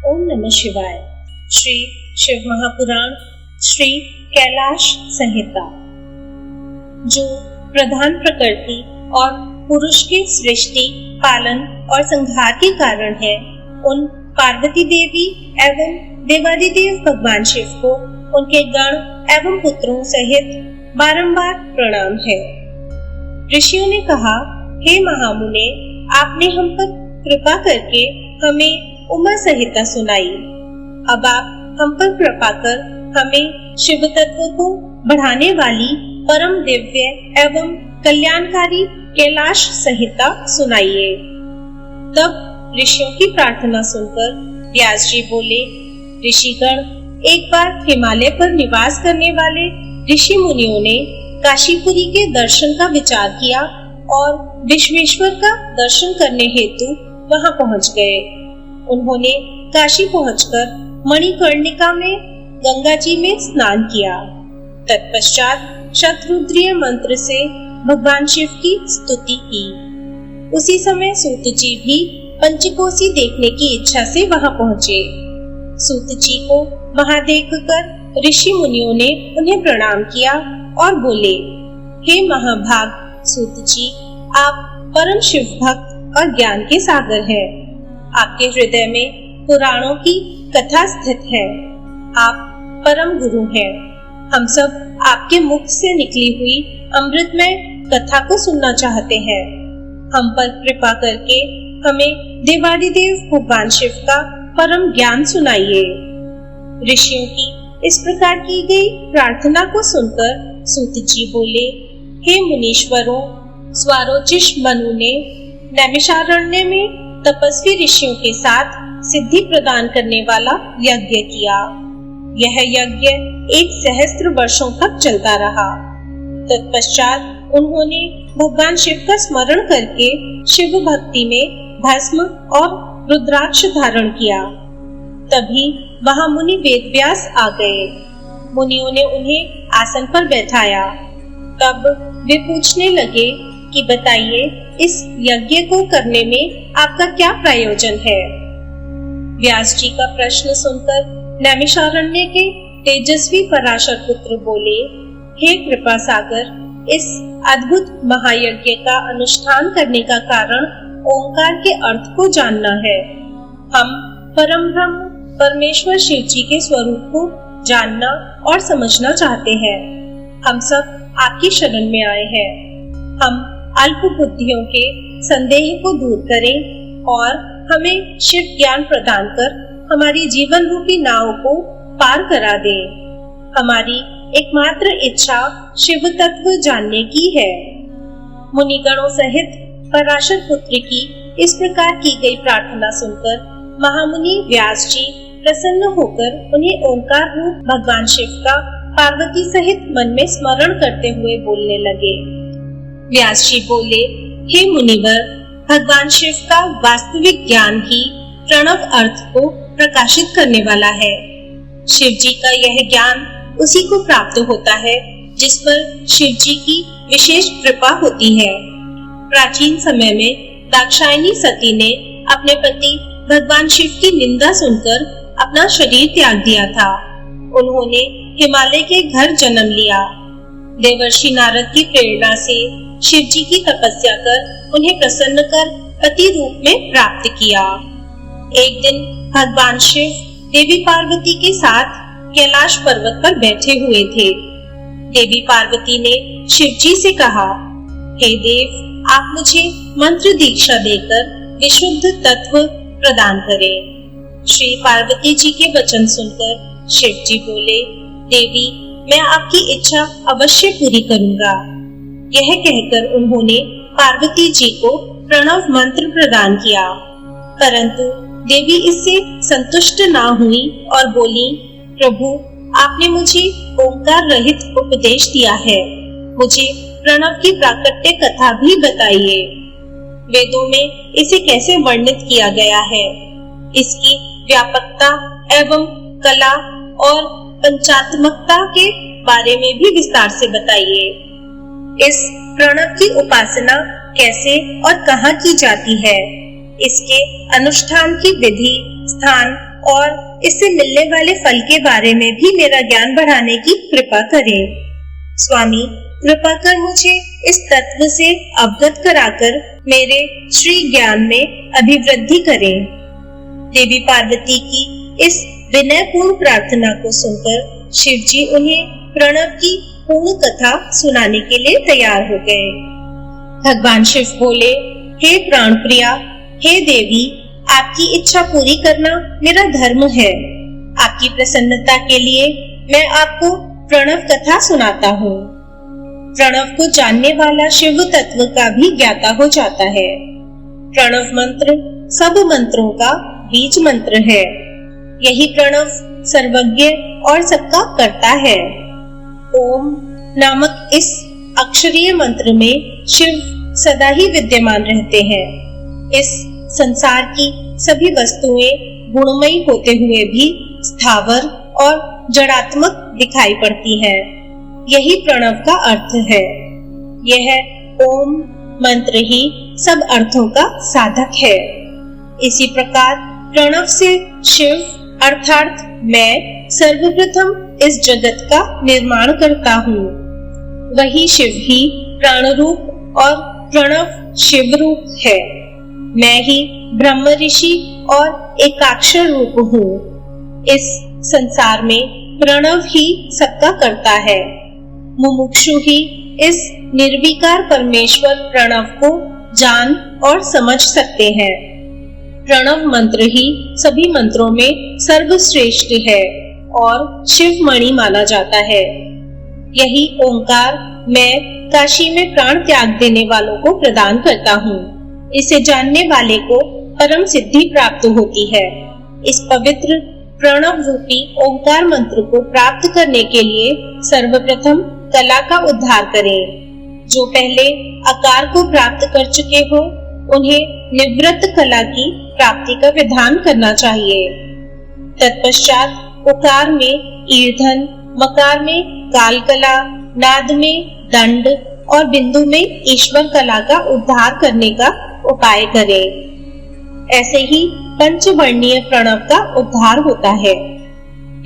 ओम नमः शिवाय। श्री शिव महापुराण श्री कैलाश संहिता, जो प्रधान प्रकृति और पुरुष के सृष्टि, पालन और संहार के कारण है, उन पार्वती देवी एवं देवादिदेव भगवान शिव को उनके गण एवं पुत्रों सहित बारंबार प्रणाम है। ऋषियों ने कहा, हे महामुने, आपने हम पर कृपा करके हमें उमा संहिता सुनाई। अब आप हम पर कृपा कर हमें शिव तत्व को बढ़ाने वाली परम दिव्य एवं कल्याणकारी कैलाश संहिता सुनाइए। तब ऋषियों की प्रार्थना सुनकर व्यास जी बोले, ऋषिगण, एक बार हिमालय पर निवास करने वाले ऋषि मुनियों ने काशीपुरी के दर्शन का विचार किया और विश्वेश्वर का दर्शन करने हेतु वहां पहुंच गए। उन्होंने काशी पहुंचकर मणिकर्णिका में गंगा जी में स्नान किया। तत्पश्चात शतरुद्रीय मंत्र से भगवान शिव की स्तुति की। उसी समय सूत जी भी पंचकोसी देखने की इच्छा से वहां पहुंचे। सूत जी को वहां देखकर ऋषि मुनियों ने उन्हें प्रणाम किया और बोले, हे महाभाग सूत जी, आप परम शिव भक्त और ज्ञान के सागर हैं। आपके हृदय में पुराणों की कथा स्थित है। आप परम गुरु हैं। हम सब आपके मुख से निकली हुई अमृतमय कथा को सुनना चाहते हैं। हम पर कृपा करके हमें देवादिदेव भगवान शिव का परम ज्ञान सुनाइए। ऋषियों की इस प्रकार की गई प्रार्थना को सुनकर सूत जी बोले, हे मुनीश्वरों, स्वारोचिष मनु ने नैमिषारण्य में तपस्वी ऋषियों के साथ सिद्धि प्रदान करने वाला यज्ञ किया। यह यज्ञ 1 सहस्त्र वर्षों तक चलता रहा। तत्पश्चात उन्होंने भगवान शिव का स्मरण करके शिव भक्ति में भस्म और रुद्राक्ष धारण किया। तभी वहां मुनि वेदव्यास आ गए। मुनियों ने उन्हें आसन पर बैठाया। तब वे पूछने लगे कि बताइए, इस यज्ञ को करने में आपका क्या प्रयोजन है? व्यास जी का प्रश्न सुनकर नैमिषारण्य के तेजस्वी पराशर पुत्र बोले, हे कृपा सागर, इस अद्भुत महायज्ञ का अनुष्ठान करने का कारण ओंकार के अर्थ को जानना है। हम परम ब्रह्म परमेश्वर शिव जी के स्वरूप को जानना और समझना चाहते हैं। हम सब आपकी शरण में आए हैं। हम अल्प बुद्धियों के संदेह को दूर करें और हमें शिव ज्ञान प्रदान कर हमारी जीवन रूपी नाव को पार करा दें। हमारी एकमात्र इच्छा शिव तत्व जानने की है। मुनिगणों सहित पराशर पुत्र की इस प्रकार की गई प्रार्थना सुनकर महामुनि व्यास जी प्रसन्न होकर उन्हें ओंकार रूप भगवान शिव का पार्वती सहित मन में स्मरण करते हुए बोलने लगे। व्यास जी बोले, हे मुनिवर, भगवान शिव का वास्तविक ज्ञान ही प्रणव अर्थ को प्रकाशित करने वाला है। शिव जी का यह ज्ञान उसी को प्राप्त होता है जिस पर शिव जी की विशेष कृपा होती है। प्राचीन समय में दाक्षायणी सती ने अपने पति भगवान शिव की निंदा सुनकर अपना शरीर त्याग दिया था। उन्होंने हिमालय के घर जन्म लिया। देवर्षि नारद की प्रेरणा से शिव जी की तपस्या कर उन्हें प्रसन्न कर पति रूप में प्राप्त किया। एक दिन भगवान शिव देवी पार्वती के साथ कैलाश पर्वत पर बैठे हुए थे। देवी पार्वती ने शिव जी से कहा, हे देव, आप मुझे मंत्र दीक्षा देकर विशुद्ध तत्व प्रदान करें। श्री पार्वती जी के वचन सुनकर शिव जी बोले, देवी, मैं आपकी इच्छा अवश्य पूरी करूंगा। यह कहकर उन्होंने पार्वती जी को प्रणव मंत्र प्रदान किया, परंतु देवी इससे संतुष्ट ना हुई और बोली, प्रभु, आपने मुझे ओंकार रहित उपदेश दिया है। मुझे प्रणव की प्राकट्य कथा भी बताइए। वेदों में इसे कैसे वर्णित किया गया है? इसकी व्यापकता एवं कला और पंचात्मकता के बारे में भी विस्तार से बताइए। इस प्रणव की उपासना कैसे और कहाँ की जाती है? इसके अनुष्ठान की विधि, स्थान और इससे मिलने वाले फल के बारे में भी मेरा ज्ञान बढ़ाने की कृपा करें। स्वामी, कृपा कर मुझे इस तत्व से अवगत कराकर मेरे श्री ज्ञान में अभिवृद्धि करें। देवी पार्वती की इस विनयपूर्ण प्रार्थना को सुनकर शिव जी उन्हें प्रणव की पूर्ण कथा सुनाने के लिए तैयार हो गए। भगवान शिव बोले, हे प्राण प्रिया, हे देवी, आपकी इच्छा पूरी करना मेरा धर्म है। आपकी प्रसन्नता के लिए मैं आपको प्रणव कथा सुनाता हूँ। प्रणव को जानने वाला शिव तत्व का भी ज्ञाता हो जाता है। प्रणव मंत्र सब मंत्रों का बीज मंत्र है। यही प्रणव सर्वज्ञ और सबका कर्ता है। ओम नामक इस अक्षरीय मंत्र में शिव सदा ही विद्यमान रहते हैं। इस संसार की सभी वस्तुएं गुणमयी होते हुए भी स्थावर और जड़ात्मक दिखाई पड़ती हैं। यही प्रणव का अर्थ है। यह ओम मंत्र ही सब अर्थों का साधक है। इसी प्रकार प्रणव से शिव अर्थात मैं सर्वप्रथम इस जगत का निर्माण करता हूँ। वही शिव ही प्राण रूप और प्रणव शिव रूप है। मैं ही ब्रह्म ऋषि और एकाक्षर रूप हूँ। इस संसार में प्रणव ही सबका करता है। मुमुक्षु ही इस निर्विकार परमेश्वर प्रणव को जान और समझ सकते हैं। प्रणव मंत्र ही सभी मंत्रों में सर्वश्रेष्ठ है और शिव मणि माना जाता है। यही ओंकार मैं काशी में प्राण त्याग देने वालों को प्रदान करता हूँ। इसे जानने वाले को परम सिद्धि प्राप्त होती है। इस पवित्र प्रणव रूपी ओंकार मंत्र को प्राप्त करने के लिए सर्वप्रथम कला का उद्धार करें। जो पहले आकार को प्राप्त कर चुके हो उन्हें निवृत्त कला की प्राप्ति का विधान करना चाहिए। तत्पश्चात उकार में ईर्धन, मकार में काल कला, नाद में दंड और बिंदु में ईश्वर कला का उद्धार करने का उपाय करें। ऐसे ही पंचवर्णीय प्रणव का उद्धार होता है।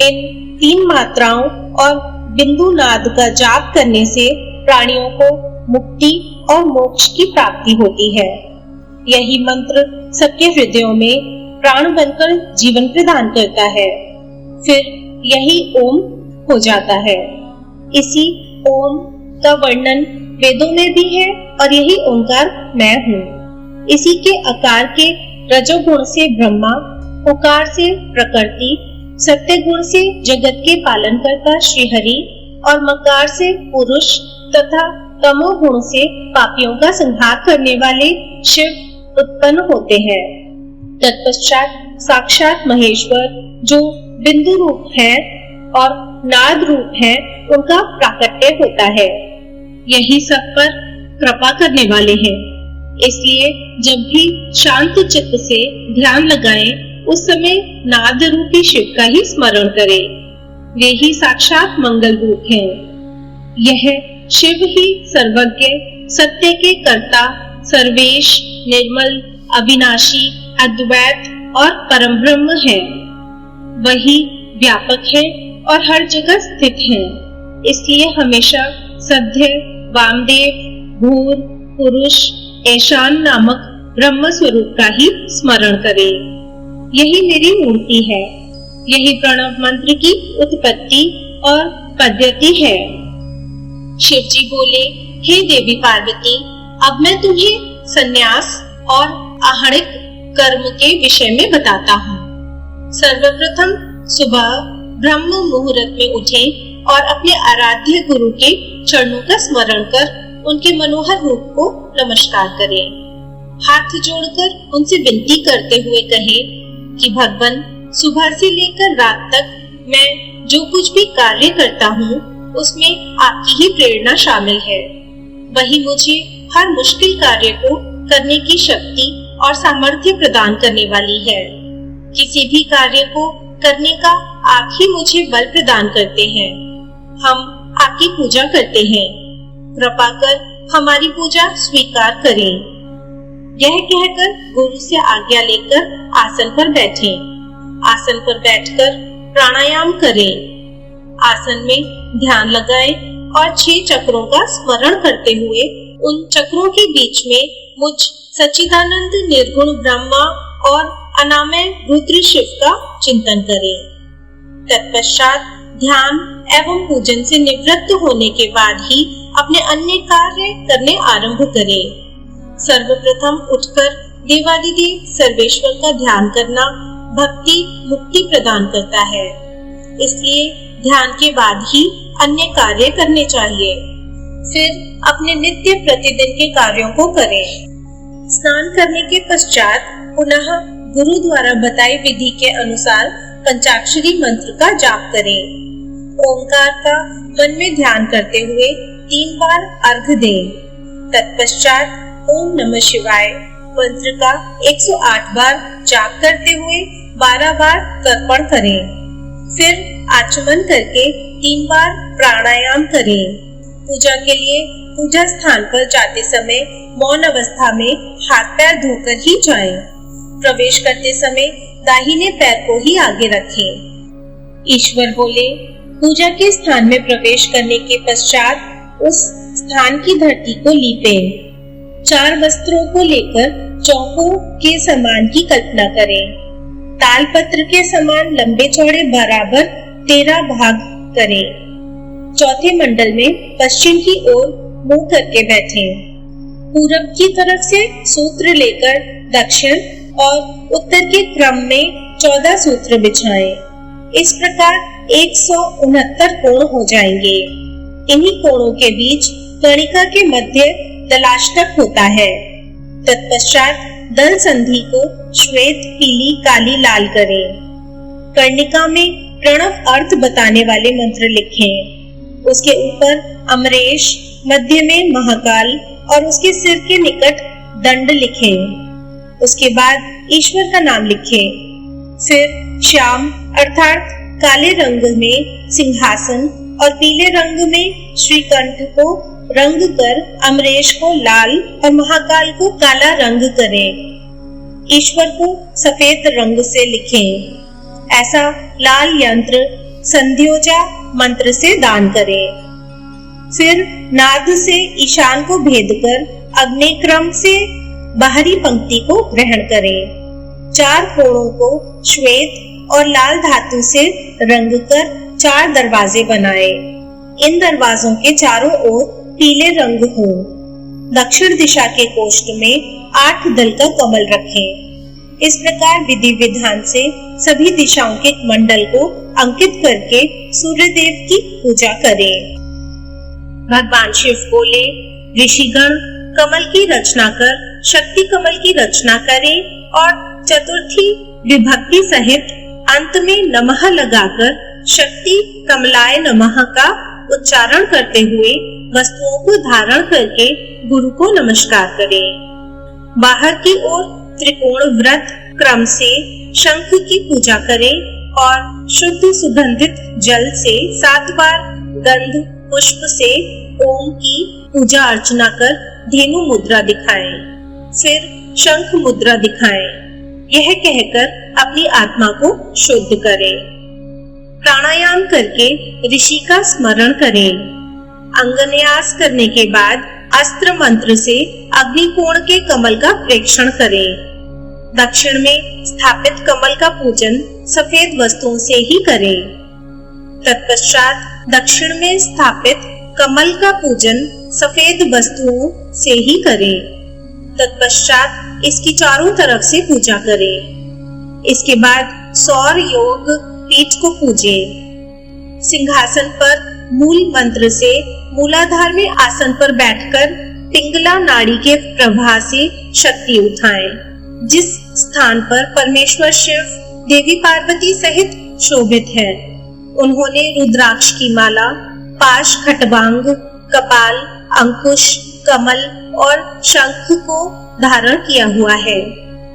इन 3 मात्राओं और बिंदु नाद का जाप करने से प्राणियों को मुक्ति और मोक्ष की प्राप्ति होती है। यही मंत्र सबके हृदयों में प्राण बनकर जीवन प्रदान करता है। फिर यही ओम हो जाता है। इसी ओम का वर्णन वेदों में भी है और यही ओंकार मैं हूँ। इसी के आकार के रजोगुण से ब्रह्मा, उकार से प्रकृति, सत्य गुण से जगत के पालन करता श्रीहरि और मकार से पुरुष तथा तमो गुण से पापियों का संहार करने वाले शिव उत्पन्न होते हैं। तत्पश्चात साक्षात महेश्वर जो बिंदु रूप है और नाद रूप है उनका प्राकट्य होता है। यही सब पर कृपा करने वाले हैं। इसलिए जब भी शांत चित्त से ध्यान लगाएं, उस समय नाद रूपी शिव का ही स्मरण करें। वे ही साक्षात मंगल रूप हैं। यह शिव ही सर्वज्ञ, सत्य के कर्ता, सर्वेश, निर्मल, अविनाशी, अद्वैत और परम ब्रह्म है। वही व्यापक है और हर जगह स्थित है। इसलिए हमेशा सद्य, वामदेव, भूर, पुरुष, ऐशान नामक ब्रह्म स्वरूप का ही स्मरण करें। यही मेरी मूर्ति है। यही प्रणव मंत्र की उत्पत्ति और पद्धति है। शिव जी बोले, हे देवी पार्वती, अब मैं तुम्हें संन्यास और आहणिक कर्म के विषय में बताता हूँ। सर्वप्रथम सुबह ब्रह्म मुहूर्त में उठें और अपने आराध्य गुरु के चरणों का स्मरण कर उनके मनोहर रूप को नमस्कार करें। हाथ जोड़कर उनसे विनती करते हुए कहें कि भगवान, सुबह से लेकर रात तक मैं जो कुछ भी कार्य करता हूँ उसमें आपकी ही प्रेरणा शामिल है। वही मुझे हर मुश्किल कार्य को करने की शक्ति और सामर्थ्य प्रदान करने वाली है। किसी भी कार्य को करने का आप ही मुझे बल प्रदान करते हैं। हम आपकी पूजा करते हैं। कृपा कर हमारी पूजा स्वीकार करें। यह कहकर गुरु से आज्ञा लेकर आसन पर बैठें। आसन पर बैठकर प्राणायाम करें। आसन में ध्यान लगाएं और 6 चक्रों का स्मरण करते हुए उन चक्रों के बीच में मुझ सच्चिदानंद निर्गुण ब्रह्मा और अनामय रुद्र शिव का चिंतन करें। तत्पश्चात ध्यान एवं पूजन से निवृत्त होने के बाद ही अपने अन्य कार्य करने आरंभ करें। सर्वप्रथम उठकर देवादिदेव सर्वेश्वर का ध्यान करना भक्ति मुक्ति प्रदान करता है, इसलिए ध्यान के बाद ही अन्य कार्य करने चाहिए। फिर अपने नित्य प्रतिदिन के कार्यों को करें। स्नान करने के पश्चात पुनः गुरु द्वारा बताई विधि के अनुसार पंचाक्षरी मंत्र का जाप करें। ओंकार का मन में ध्यान करते हुए 3 बार अर्घ दें। तत्पश्चात ओम नमः शिवाय मंत्र का 108 बार जाप करते हुए 12 बार तर्पण करें। फिर आचमन करके 3 बार प्राणायाम करें। पूजा के लिए पूजा स्थान पर जाते समय मौन अवस्था में हाथ पैर धोकर ही जाएं। प्रवेश करते समय दाहिने पैर को ही आगे रखें। ईश्वर बोले, पूजा के स्थान में प्रवेश करने के पश्चात उस स्थान की धरती को लीपें। 4 वस्त्रों को लेकर चौकों के समान की कल्पना करें। तालपत्र के समान लंबे चौड़े बराबर 13 भाग करें। चौथे मंडल में पश्चिम की ओर मुंह करके बैठें। पूरब की तरफ से सूत्र लेकर दक्षिण और उत्तर के क्रम में 14 सूत्र बिछाएं। इस प्रकार 169 कोण हो जाएंगे। इन्हीं कोणों के बीच कणिका के मध्य दलाष्टक होता है। तत्पश्चात दल संधि को श्वेत, पीली, काली, लाल करें। कर्णिका में प्रणव अर्थ बताने वाले मंत्र लिखें। उसके ऊपर अमरेश, मध्य में महाकाल और उसके सिर के निकट दंड लिखें। उसके बाद ईश्वर का नाम लिखें। फिर श्याम अर्थात काले रंग में सिंहासन और पीले रंग में श्रीकंठ को रंग कर अमरेश को लाल और महाकाल को काला रंग करें। ईश्वर को सफेद रंग से लिखें। ऐसा लाल यंत्र संध्योजा मंत्र से दान करें। फिर नाद से ईशान को भेद कर अग्नि क्रम से बाहरी पंक्ति को ग्रहण करें। 4 कोणों को श्वेत और लाल धातु से रंग कर 4 दरवाजे बनाएं। इन दरवाजों के चारों ओर पीले रंग हो। दक्षिण दिशा के कोष्ठ में 8 दल का कमल रखें। इस प्रकार विधि विधान से सभी दिशाओं के मंडल को अंकित करके सूर्य देव की पूजा करें। भगवान शिव बोले, ऋषिगण कमल की रचना कर शक्ति कमल की रचना करें और चतुर्थी विभक्ति सहित अंत में नमः लगाकर शक्ति कमलाय नमः का उच्चारण करते हुए वस्तुओं को धारण करके गुरु को नमस्कार करें। बाहर की ओर त्रिकोण व्रत क्रम से शंख की पूजा करें और शुद्ध सुगंधित जल से 7 बार गंध पुष्प से ओम की पूजा अर्चना कर धेनु मुद्रा दिखाएं। फिर शंख मुद्रा दिखाएं। यह कहकर अपनी आत्मा को शुद्ध करें। प्राणायाम करके ऋषि का स्मरण करें। अंगन्यास करने के बाद अस्त्र मंत्र से अग्निकोण के कमल का प्रेक्षण करें। दक्षिण में स्थापित कमल का पूजन सफेद वस्तुओं से ही करें। तत्पश्चात दक्षिण में स्थापित कमल का पूजन सफेद वस्तुओं से ही करें। तत्पश्चात इसकी चारों तरफ से पूजा करें। इसके बाद सौर योग पीठ को पूजे। सिंहासन पर मूल मंत्र से मूलाधार में आसन पर बैठकर पिंगला नाड़ी के प्रभा से शक्ति उठाएं। जिस स्थान पर परमेश्वर शिव देवी पार्वती सहित शोभित है, उन्होंने रुद्राक्ष की माला, पाश, खटवांग, कपाल, अंकुश, कमल और शंख को धारण किया हुआ है।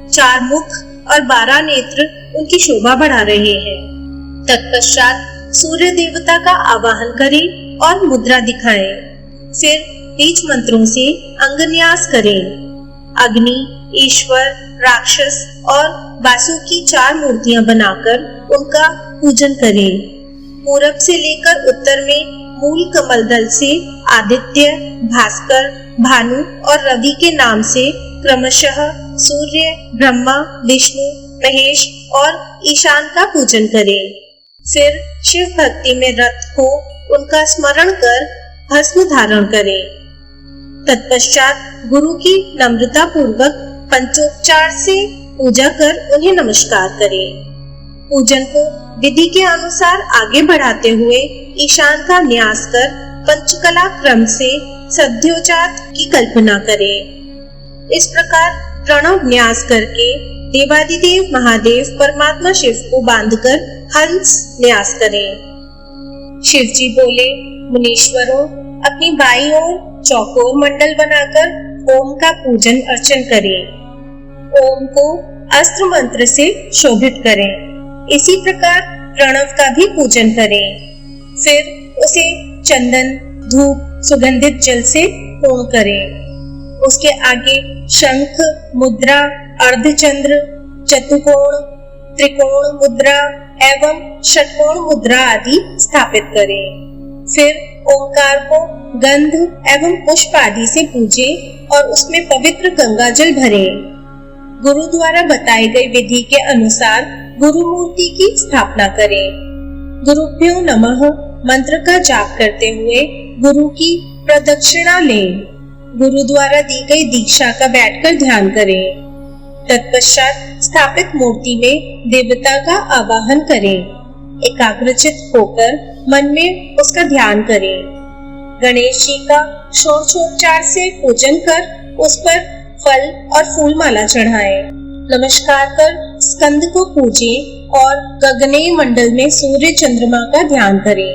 4 मुख और 12 नेत्र उनकी शोभा बढ़ा रहे हैं। तत्पश्चात सूर्य देवता का आवाहन करें और मुद्रा दिखाएं। फिर बीज मंत्रों से अंगन्यास करें। अग्नि, ईश्वर, राक्षस और वासुकी 4 मूर्तियां बनाकर उनका पूजन करें। पूरब से लेकर उत्तर में मूल कमल दल से आदित्य, भास्कर, भानु और रवि के नाम से क्रमशः सूर्य, ब्रह्मा, विष्णु, महेश और ईशान का पूजन करें। फिर शिव भक्ति में रत हो उनका स्मरण कर भस्म धारण करें। तत्पश्चात गुरु की नम्रता पूर्वक पंचोपचार से पूजा कर उन्हें नमस्कार करें। पूजन को विधि के अनुसार आगे बढ़ाते हुए ईशान का न्यास कर पंचकला क्रम से सद्योजात की कल्पना करें। इस प्रकार प्रणव न्यास करके देवादिदेव महादेव परमात्मा शिव को बांधकर हंस न्यास करें। शिव जी बोले, मुनीश्वरों, अपनी बाईं ओर चौकोर मंडल बनाकर ओम का पूजन अर्चन करें। ओम को अस्त्र मंत्र से शोभित करें। इसी प्रकार प्रणव का भी पूजन करें। फिर उसे चंदन, धूप, सुगंधित जल से पूर्ण करें। उसके आगे शंख मुद्रा, अर्धचंद्र, चतुकोण, त्रिकोण मुद्रा एवं षटकोण मुद्रा आदि स्थापित करें। फिर ओंकार को गंध एवं पुष्प आदि से पूजे और उसमें पवित्र गंगा जल भरें। गुरु द्वारा बताई गई विधि के अनुसार गुरु मूर्ति की स्थापना करें। गुरुभ्यो नमः मंत्र का जाप करते हुए गुरु की प्रदक्षिणा लें। गुरु द्वारा दी गई दीक्षा का बैठकर ध्यान करें। तत्पश्चात स्थापित मूर्ति में देवता का आवाहन करें। एकाग्रचित होकर मन में उसका ध्यान करें। गणेश जी का षोडशोपचार से पूजन कर उस पर फल और फूल माला चढ़ाएं। नमस्कार कर स्कंद को पूजें और गगनेय मंडल में सूर्य चंद्रमा का ध्यान करें।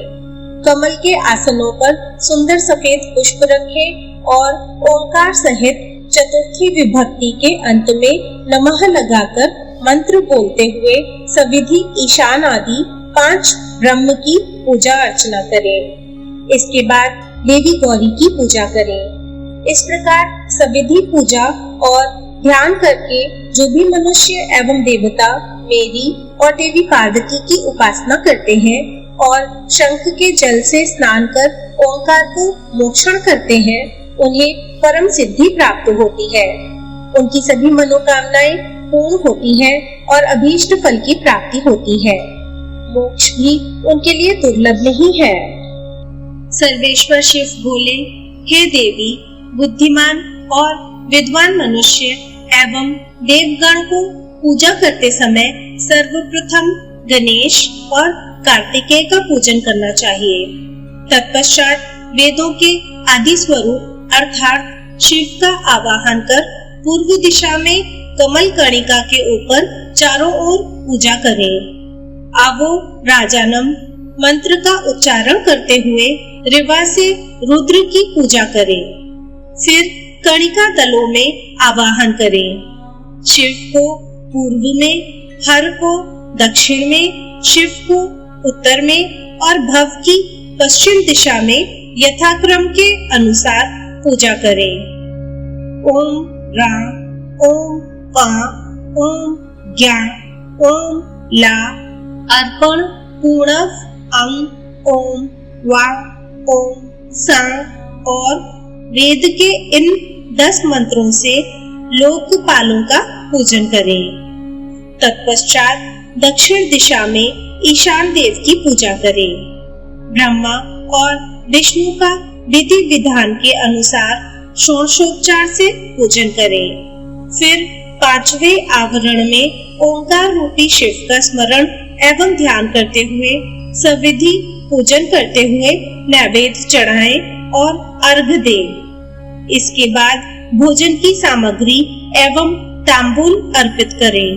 कमल के आसनों पर सुंदर सफेद पुष्प रखें और ओंकार सहित चतुर्थी विभक्ति के अंत में नमः लगाकर मंत्र बोलते हुए सविधि ईशान आदि 5 ब्रह्म की पूजा अर्चना करें। इसके बाद देवी गौरी की पूजा करें। इस प्रकार सविधि पूजा और ध्यान करके जो भी मनुष्य एवं देवता मेरी और देवी पार्वती की उपासना करते हैं और शंख के जल से स्नान कर ओंकार को मोक्षण करते हैं, उन्हें परम सिद्धि प्राप्त होती है। उनकी सभी मनोकामनाएं पूर्ण होती हैं और अभीष्ट फल की प्राप्ति होती है। मोक्ष भी उनके लिए दुर्लभ नहीं है। सर्वेश्वर शिव बोले, हे देवी, बुद्धिमान और विद्वान मनुष्य एवं देवगण को पूजा करते समय सर्वप्रथम गणेश और कार्तिकेय का पूजन करना चाहिए। तत्पश्चात वेदों के आदि स्वरूप अर्थात शिव का आवाहन कर पूर्व दिशा में कमल कणिका के ऊपर चारों ओर पूजा करें। आवो राजानम मंत्र का उच्चारण करते हुए रिवा से रुद्र की पूजा करें। फिर कणिका दलों में आवाहन करें। शिव को पूर्व में, हर को दक्षिण में, शिव को उत्तर में और भव की पश्चिम दिशा में यथाक्रम के अनुसार पूजा करें। ओम रा, ओम पा, ओम ज्ञा, ओम ला, अर्पण, पूर्णव, अंग, ओम वा, ओम सा और वेद के इन 10 मंत्रों से लोकपालों का पूजन करें। तत्पश्चात दक्षिण दिशा में ईशान देव की पूजा करें। ब्रह्मा और विष्णु का विधि विधान के अनुसार षोडशोपचार से पूजन करें। फिर 5वें आवरण में ओंकार रूपी शिव का स्मरण एवं ध्यान करते हुए सविधि पूजन करते हुए नैवेद्य चढ़ाएं और अर्घ दें। इसके बाद भोजन की सामग्री एवं तांबूल अर्पित करें।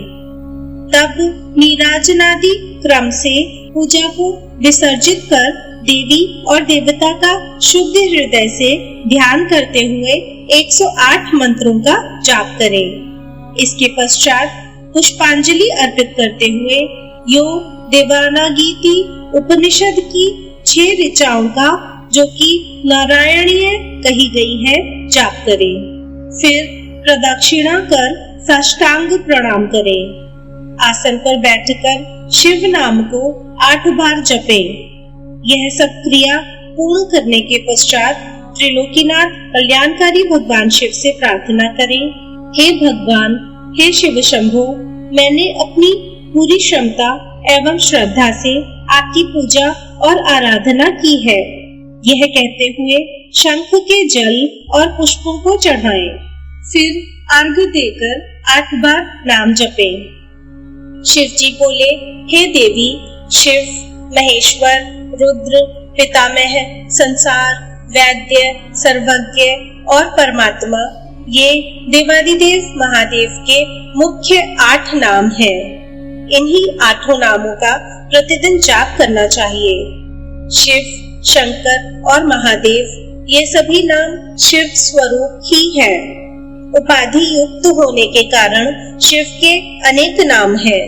तब नीराजनादि क्रम से पूजा को विसर्जित कर देवी और देवता का शुद्ध हृदय से ध्यान करते हुए 108 मंत्रों का जाप करें। इसके पश्चात पुष्पांजलि अर्पित करते हुए यो देवानागीति उपनिषद की 6 ऋचाओं का, जो कि नारायणीय कही गई है, जाप करें। फिर प्रदक्षिणा कर साष्टांग प्रणाम करें। आसन पर बैठकर शिव नाम को 8 बार जपें। यह सब क्रिया पूर्ण करने के पश्चात त्रिलोकीनाथ कल्याणकारी भगवान शिव से प्रार्थना करें, हे भगवान, हे शिव शंभो, मैंने अपनी पूरी क्षमता एवं श्रद्धा से आपकी पूजा और आराधना की है। यह कहते हुए शंख के जल और पुष्पों को चढ़ाएं। फिर अर्घ्य देकर 8 बार नाम जपें। शिव जी बोले, हे देवी, शिव, महेश्वर, रुद्र, पितामह, संसार, वैद्य, सर्वज्ञ और परमात्मा, ये देवादिदेव महादेव के मुख्य 8 नाम हैं। इन्हीं 8 नामों का प्रतिदिन जाप करना चाहिए। शिव, शंकर और महादेव ये सभी नाम शिव स्वरूप ही हैं। उपाधि युक्त होने के कारण शिव के अनेक नाम हैं।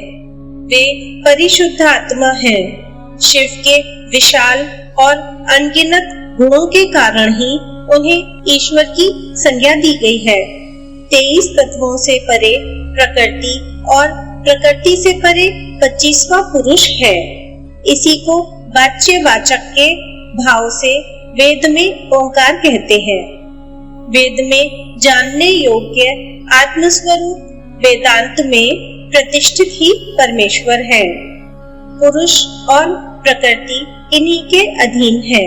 वे परिशुद्ध आत्मा हैं। शिव के विशाल और अनगिनत गुणों के कारण ही उन्हें ईश्वर की संज्ञा दी गई है। 23 तत्वों से परे प्रकृति और प्रकृति से परे 25वां पुरुष है। इसी को वाच्यवाचक के भाव से वेद में ओंकार कहते हैं। वेद में जानने योग्य आत्मस्वरूप वेदांत में प्रतिष्ठित ही परमेश्वर है। पुरुष और प्रकृति इन्हीं के अधीन है।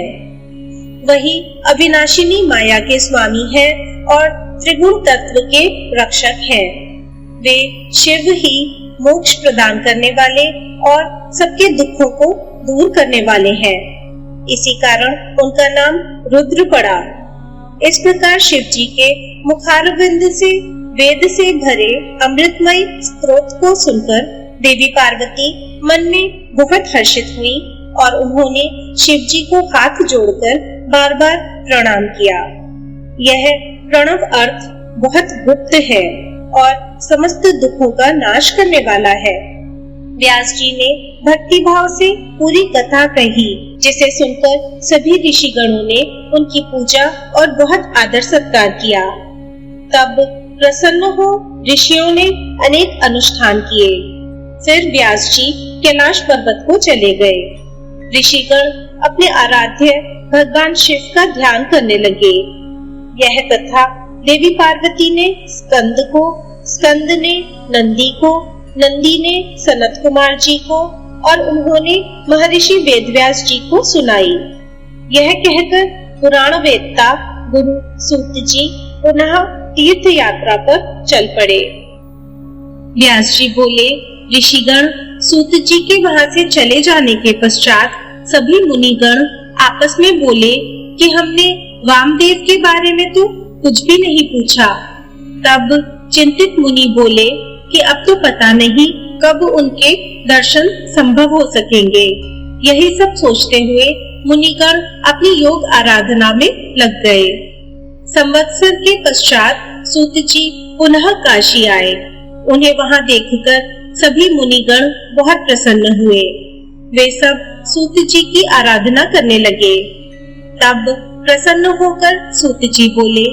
वही अविनाशिनी माया के स्वामी है और त्रिगुण तत्व के रक्षक हैं। वे शिव ही मोक्ष प्रदान करने वाले और सबके दुखों को दूर करने वाले हैं। इसी कारण उनका नाम रुद्र पड़ा। इस प्रकार शिव जी के मुखारविंद से वेद से भरे अमृतमय स्तोत्र को सुनकर देवी पार्वती मन में बहुत हर्षित हुई और उन्होंने शिव जी को हाथ जोड़कर बार बार प्रणाम किया। यह प्रणव अर्थ बहुत गुप्त है और समस्त दुखों का नाश करने वाला है। व्यास जी ने भक्ति भाव से पूरी कथा कही, जिसे सुनकर सभी ऋषिगणों ने उनकी पूजा और बहुत आदर सत्कार किया। तब प्रसन्न हो ऋषियों ने अनेक अनुष्ठान किए। फिर व्यास जी कैलाश पर्वत को चले गए। ऋषिगण अपने आराध्य भगवान शिव का ध्यान करने लगे। यह कथा देवी पार्वती ने स्कंद को, स्कंद ने नंदी को, नंदी ने सनत कुमार जी को और उन्होंने महर्षि वेदव्यास जी को सुनाई। यह कहकर पुराण वेदता गुरु सूत जी पुनः तीर्थ यात्रा पर चल पड़े। व्यास जी बोले, ऋषिगण सूत जी के वहां से चले जाने के पश्चात सभी मुनिगण आपस में बोले कि हमने वामदेव के बारे में तो कुछ भी नहीं पूछा। तब चिंतित मुनि बोले कि अब तो पता नहीं कब उनके दर्शन संभव हो सकेंगे। यही सब सोचते हुए मुनिगण अपनी योग आराधना में लग गए। संवत्सर के पश्चात सूत जी पुनः काशी आए। उन्हें वहां देखकर सभी मुनिगण बहुत प्रसन्न हुए। वे सब सूत जी की आराधना करने लगे। तब प्रसन्न होकर सूत जी बोले,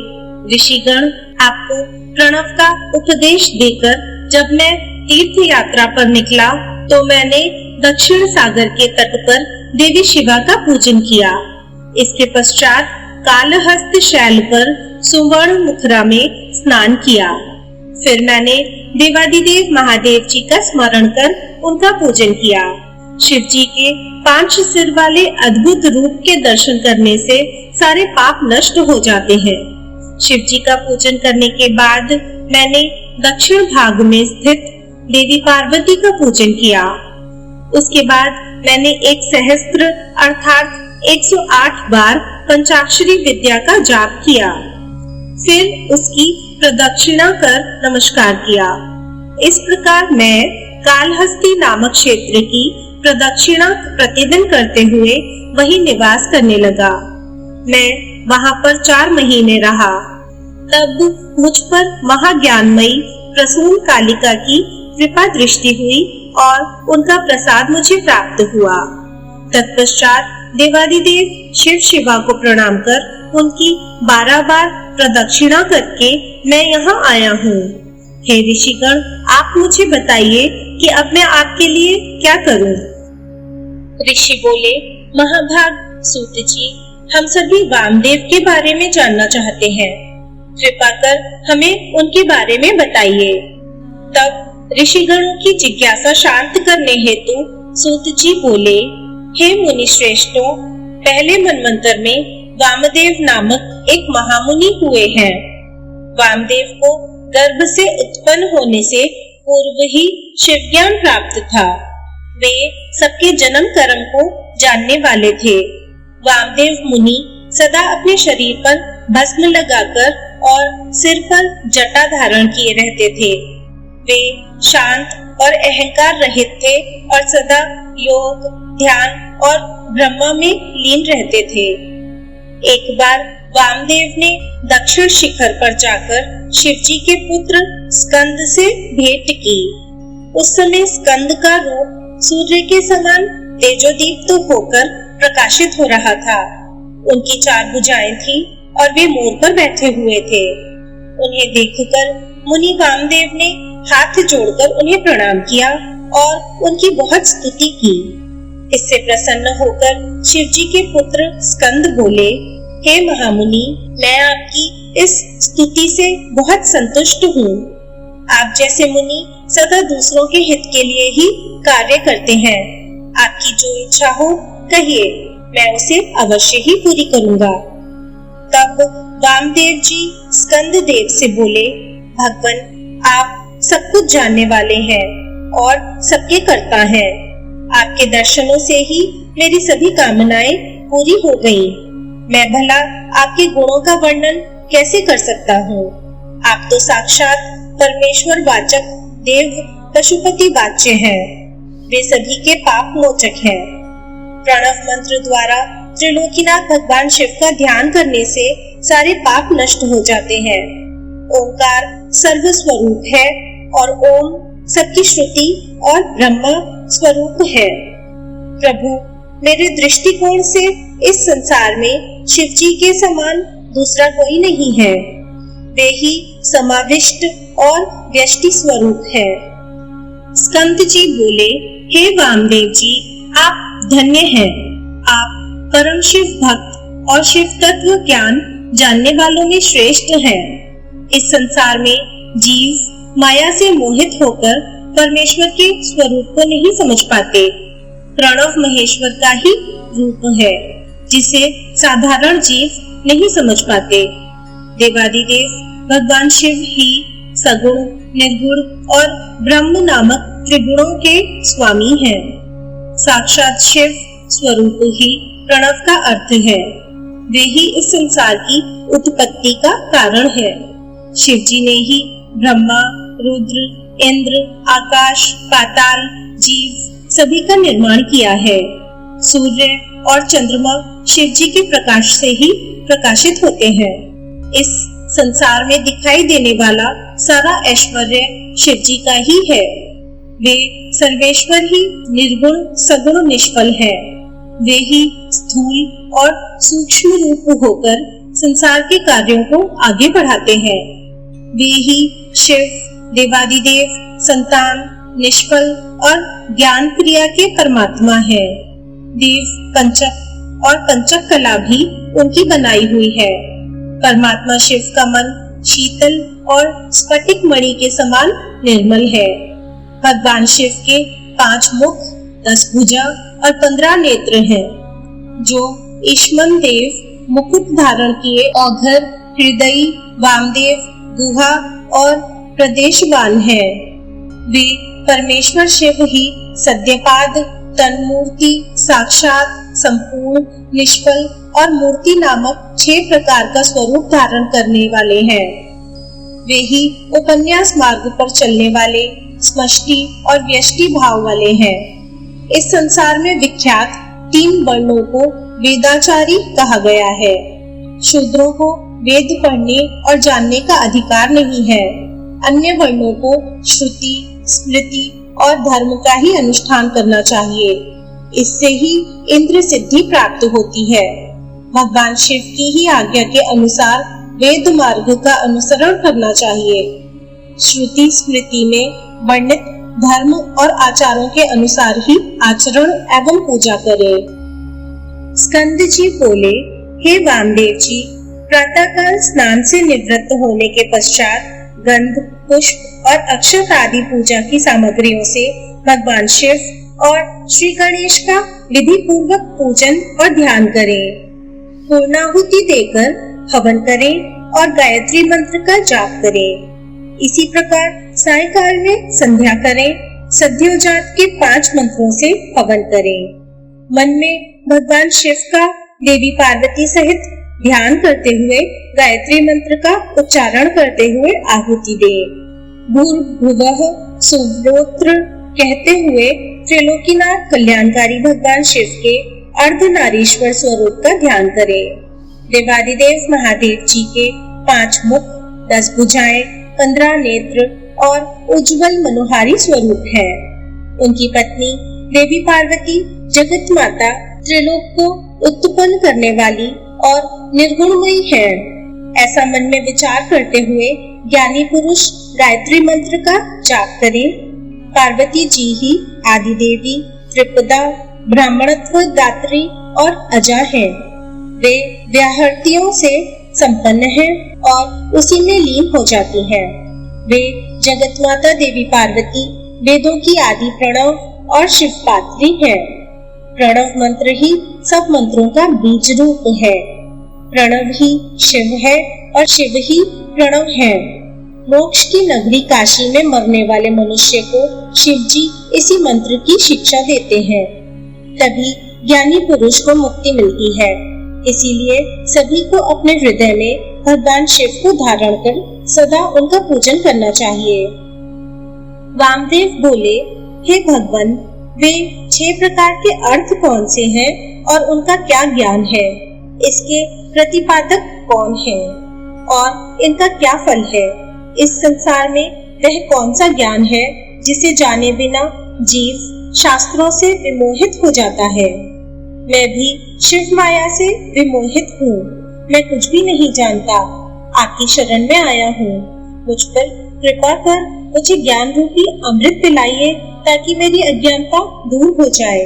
ऋषिगण, आपको प्रणव का उपदेश देकर जब मैं तीर्थ यात्रा पर निकला तो मैंने दक्षिण सागर के तट पर देवी शिवा का पूजन किया। इसके पश्चात कालहस्त शैल पर सुवर्ण मुखरा में स्नान किया। फिर मैंने देवादिदेव महादेव जी का स्मरण कर उनका पूजन किया। शिव जी के 5 सिर वाले अद्भुत रूप के दर्शन करने से सारे पाप नष्ट हो जाते हैं। शिव जी का पूजन करने के बाद मैंने दक्षिण भाग में स्थित देवी पार्वती का पूजन किया। उसके बाद मैंने 1 सहस्त्र अर्थात 108 बार पंचाक्षरी विद्या का जाप किया। फिर उसकी प्रदक्षिणा कर नमस्कार किया। इस प्रकार मैं कालहस्ती नामक क्षेत्र की प्रदक्षिणा प्रतिदिन करते हुए वहीं निवास करने लगा। मैं वहां पर 4 महीने रहा। तब मुझ पर महाज्ञानमयी प्रसून कालिका की कृपा दृष्टि हुई और उनका प्रसाद मुझे प्राप्त हुआ। तत्पश्चात देवादिदेव शिव शिवा को प्रणाम कर उनकी 12 बार प्रदक्षिणा करके मैं यहाँ आया हूँ। हे ऋषिगण, आप मुझे बताइए कि अब मैं आपके लिए क्या करूँ? ऋषि बोले, महाभाग सूत जी, हम सभी वामदेव के बारे में जानना चाहते हैं। कृपा कर हमें उनके बारे में बताइए। तब ऋषिगणों की जिज्ञासा शांत करने हेतु सूत जी बोले, हे मुनि श्रेष्ठों, पहले मनवंतर में वामदेव नामक एक महामुनि हुए हैं। वामदेव को गर्भ से उत्पन्न होने से पूर्व ही शिव ज्ञान प्राप्त था। वे सबके जन्म कर्म को जानने वाले थे। वामदेव मुनि सदा अपने शरीर पर भस्म लगाकर और सिर पर जटा धारण किए रहते थे। वे शांत और अहंकार रहित थे और सदा योग, ध्यान और ब्रह्म में लीन रहते थे। एक बार वामदेव ने दक्षिण शिखर पर जाकर शिवजी के पुत्र स्कंद से भेंट की। उस समय स्कंद का रूप सूर्य के समान तेजोदीप्त होकर प्रकाशित हो रहा था। उनकी 4 भुजाएं थी और वे मोर पर बैठे हुए थे। उन्हें देखकर मुनि वामदेव ने हाथ जोड़कर उन्हें प्रणाम किया और उनकी बहुत स्तुति की। इससे प्रसन्न होकर शिवजी के पुत्र स्कंद बोले, हे महामुनि, मैं आपकी इस स्तुति से बहुत संतुष्ट हूँ। आप जैसे मुनि सदा दूसरों के हित के लिए ही कार्य करते हैं। आपकी जो इच्छा हो कहिए, मैं उसे अवश्य ही पूरी करूँगा। तब वामदेव जी स्कंद देव से बोले, भगवान, आप सब कुछ जानने वाले हैं और सबके कर्ता हैं। आपके दर्शनों से ही मेरी सभी कामनाएं पूरी हो गईं। मैं भला आपके गुणों का वर्णन कैसे कर सकता हूँ? आप तो साक्षात परमेश्वर वाचक देव पशुपति वाच्य हैं। वे सभी के पाप मोचक हैं। प्रणव मंत्र द्वारा त्रिलोकीनाथ भगवान शिव का ध्यान करने से सारे पाप नष्ट हो जाते हैं। ओंकार सर्व स्वरूप है और ओम सबकी श्रुति और ब्रह्म स्वरूप है। प्रभु, मेरे दृष्टिकोण से इस संसार में शिवजी के समान दूसरा कोई नहीं है। वे ही समाविष्ट और व्यष्टि स्वरूप है। स्कंद जी बोले, हे वामदेव जी, आप धन्य हैं। आप परम शिव भक्त और शिव तत्व ज्ञान जानने वालों में श्रेष्ठ हैं। इस संसार में जीव माया से मोहित होकर परमेश्वर के स्वरूप को नहीं समझ पाते। प्रणव महेश्वर का ही रूप है, जिसे साधारण जीव नहीं समझ पाते। देवादिदेव भगवान शिव ही सगुण, निर्गुण और ब्रह्म नामक त्रिगुणों के स्वामी हैं। साक्षात शिव स्वरूप ही प्रणव का अर्थ है। वे ही इस संसार की उत्पत्ति का कारण है। शिव जी ने ही ब्रह्मा, रुद्र, इंद्र, आकाश, पाताल, जीव सभी का निर्माण किया है। सूर्य और चंद्रमा शिव जी के प्रकाश से ही प्रकाशित होते हैं। इस संसार में दिखाई देने वाला सारा ऐश्वर्य शिव जी का ही है। वे सर्वेश्वर ही निर्गुण सगुण निष्फल है। वे ही स्थूल और सूक्ष्म रूप होकर संसार के कार्यों को आगे बढ़ाते हैं। वे ही शिव, देवादिदेव, संतान, निष्फल और ज्ञान क्रिया के परमात्मा है। देव पंचक और पंचक कला भी उनकी बनाई हुई है। परमात्मा शिव का मन शीतल और स्फटिक मणि के समान निर्मल है। भगवान शिव के 5 मुख, 10 भुजा और 15 नेत्र हैं। जो ईश्मन देव मुकुट धारण किए औघर, हृदयी, वामदेव, गुहा और प्रदेशवान है। वे परमेश्वर शिव ही सद्यपाद, तन्मूर्ति, साक्षात, संपूर्ण, निष्फल और मूर्ति नामक 6 प्रकार का स्वरूप धारण करने वाले हैं। वे ही उपन्यास मार्ग पर चलने वाले समष्टि और व्यष्टि भाव वाले हैं। इस संसार में विख्यात 3 वर्णों को वेदाचारी कहा गया है। शूद्रों को वेद पढ़ने और जानने का अधिकार नहीं है। अन्य वर्णों को श्रुति, स्मृति और धर्म का ही अनुष्ठान करना चाहिए। इससे ही इंद्र सिद्धि प्राप्त होती है। भगवान शिव की ही आज्ञा के अनुसार वेद मार्ग का अनुसरण करना चाहिए। श्रुति स्मृति में वर्णित धर्म और आचारों के अनुसार ही आचरण एवं पूजा करें। स्कंद जी बोले, हे वामदेव जी, प्रातःकाल स्नान से निवृत्त होने के पश्चात गंध, पुष्प और अक्षत आदि पूजा की सामग्रियों से भगवान शिव और श्री गणेश का विधि पूर्वक पूजन और ध्यान करें। पूर्णाहुति देकर हवन करें और गायत्री मंत्र का जाप करें। इसी प्रकार सायंकाल में संध्या करें। सद्योजात के 5 मंत्रों से हवन करें। मन में भगवान शिव का देवी पार्वती सहित ध्यान करते हुए गायत्री मंत्र का उच्चारण करते हुए आहुति दें। भूर्भुवः सुब्रोत्र कहते हुए त्रिलोकीनाथ कल्याणकारी भगवान शिव के अर्धनारीश्वर स्वरूप का ध्यान करें। देवादिदेव महादेव जी के 5 मुख, 10 भुजाएं, 15 नेत्र और उज्जवल मनोहारी स्वरूप है। उनकी पत्नी देवी पार्वती जगत माता, त्रिलोक को उत्पन्न करने वाली और निर्गुणमयी है। ऐसा मन में विचार करते हुए ज्ञानी पुरुष गायत्री मंत्र का जाप करें। पार्वती जी ही आदि देवी, त्रिपुदा, ब्राह्मणत्व दात्री और अजा हैं। वे व्याहृतियों से संपन्न हैं और उसी में लीन हो जाती हैं। वे जगत माता देवी पार्वती वेदों की आदि प्रणव और शिव पात्री हैं। प्रणव मंत्र ही सब मंत्रों का बीज रूप है। प्रणव ही शिव है और शिव ही प्रणव है। मोक्ष की नगरी काशी में मरने वाले मनुष्य को शिव जी इसी मंत्र की शिक्षा देते हैं। तभी ज्ञानी पुरुष को मुक्ति मिलती है। इसीलिए सभी को अपने हृदय में भगवान शिव को धारण कर सदा उनका पूजन करना चाहिए। वामदेव बोले, हे भगवान, वे 6 प्रकार के अर्थ कौन से हैं और उनका क्या ज्ञान है? इसके प्रतिपादक कौन है और इनका क्या फल है? इस संसार में वह कौन सा ज्ञान है जिसे जाने बिना जीव शास्त्रों से विमोहित हो जाता है? मैं भी शिव माया से विमोहित हूँ। मैं कुछ भी नहीं जानता। आपकी शरण में आया हूँ। मुझ पर कृपा कर मुझे ज्ञान रूपी अमृत पिलाइए ताकि मेरी अज्ञानता दूर हो जाए।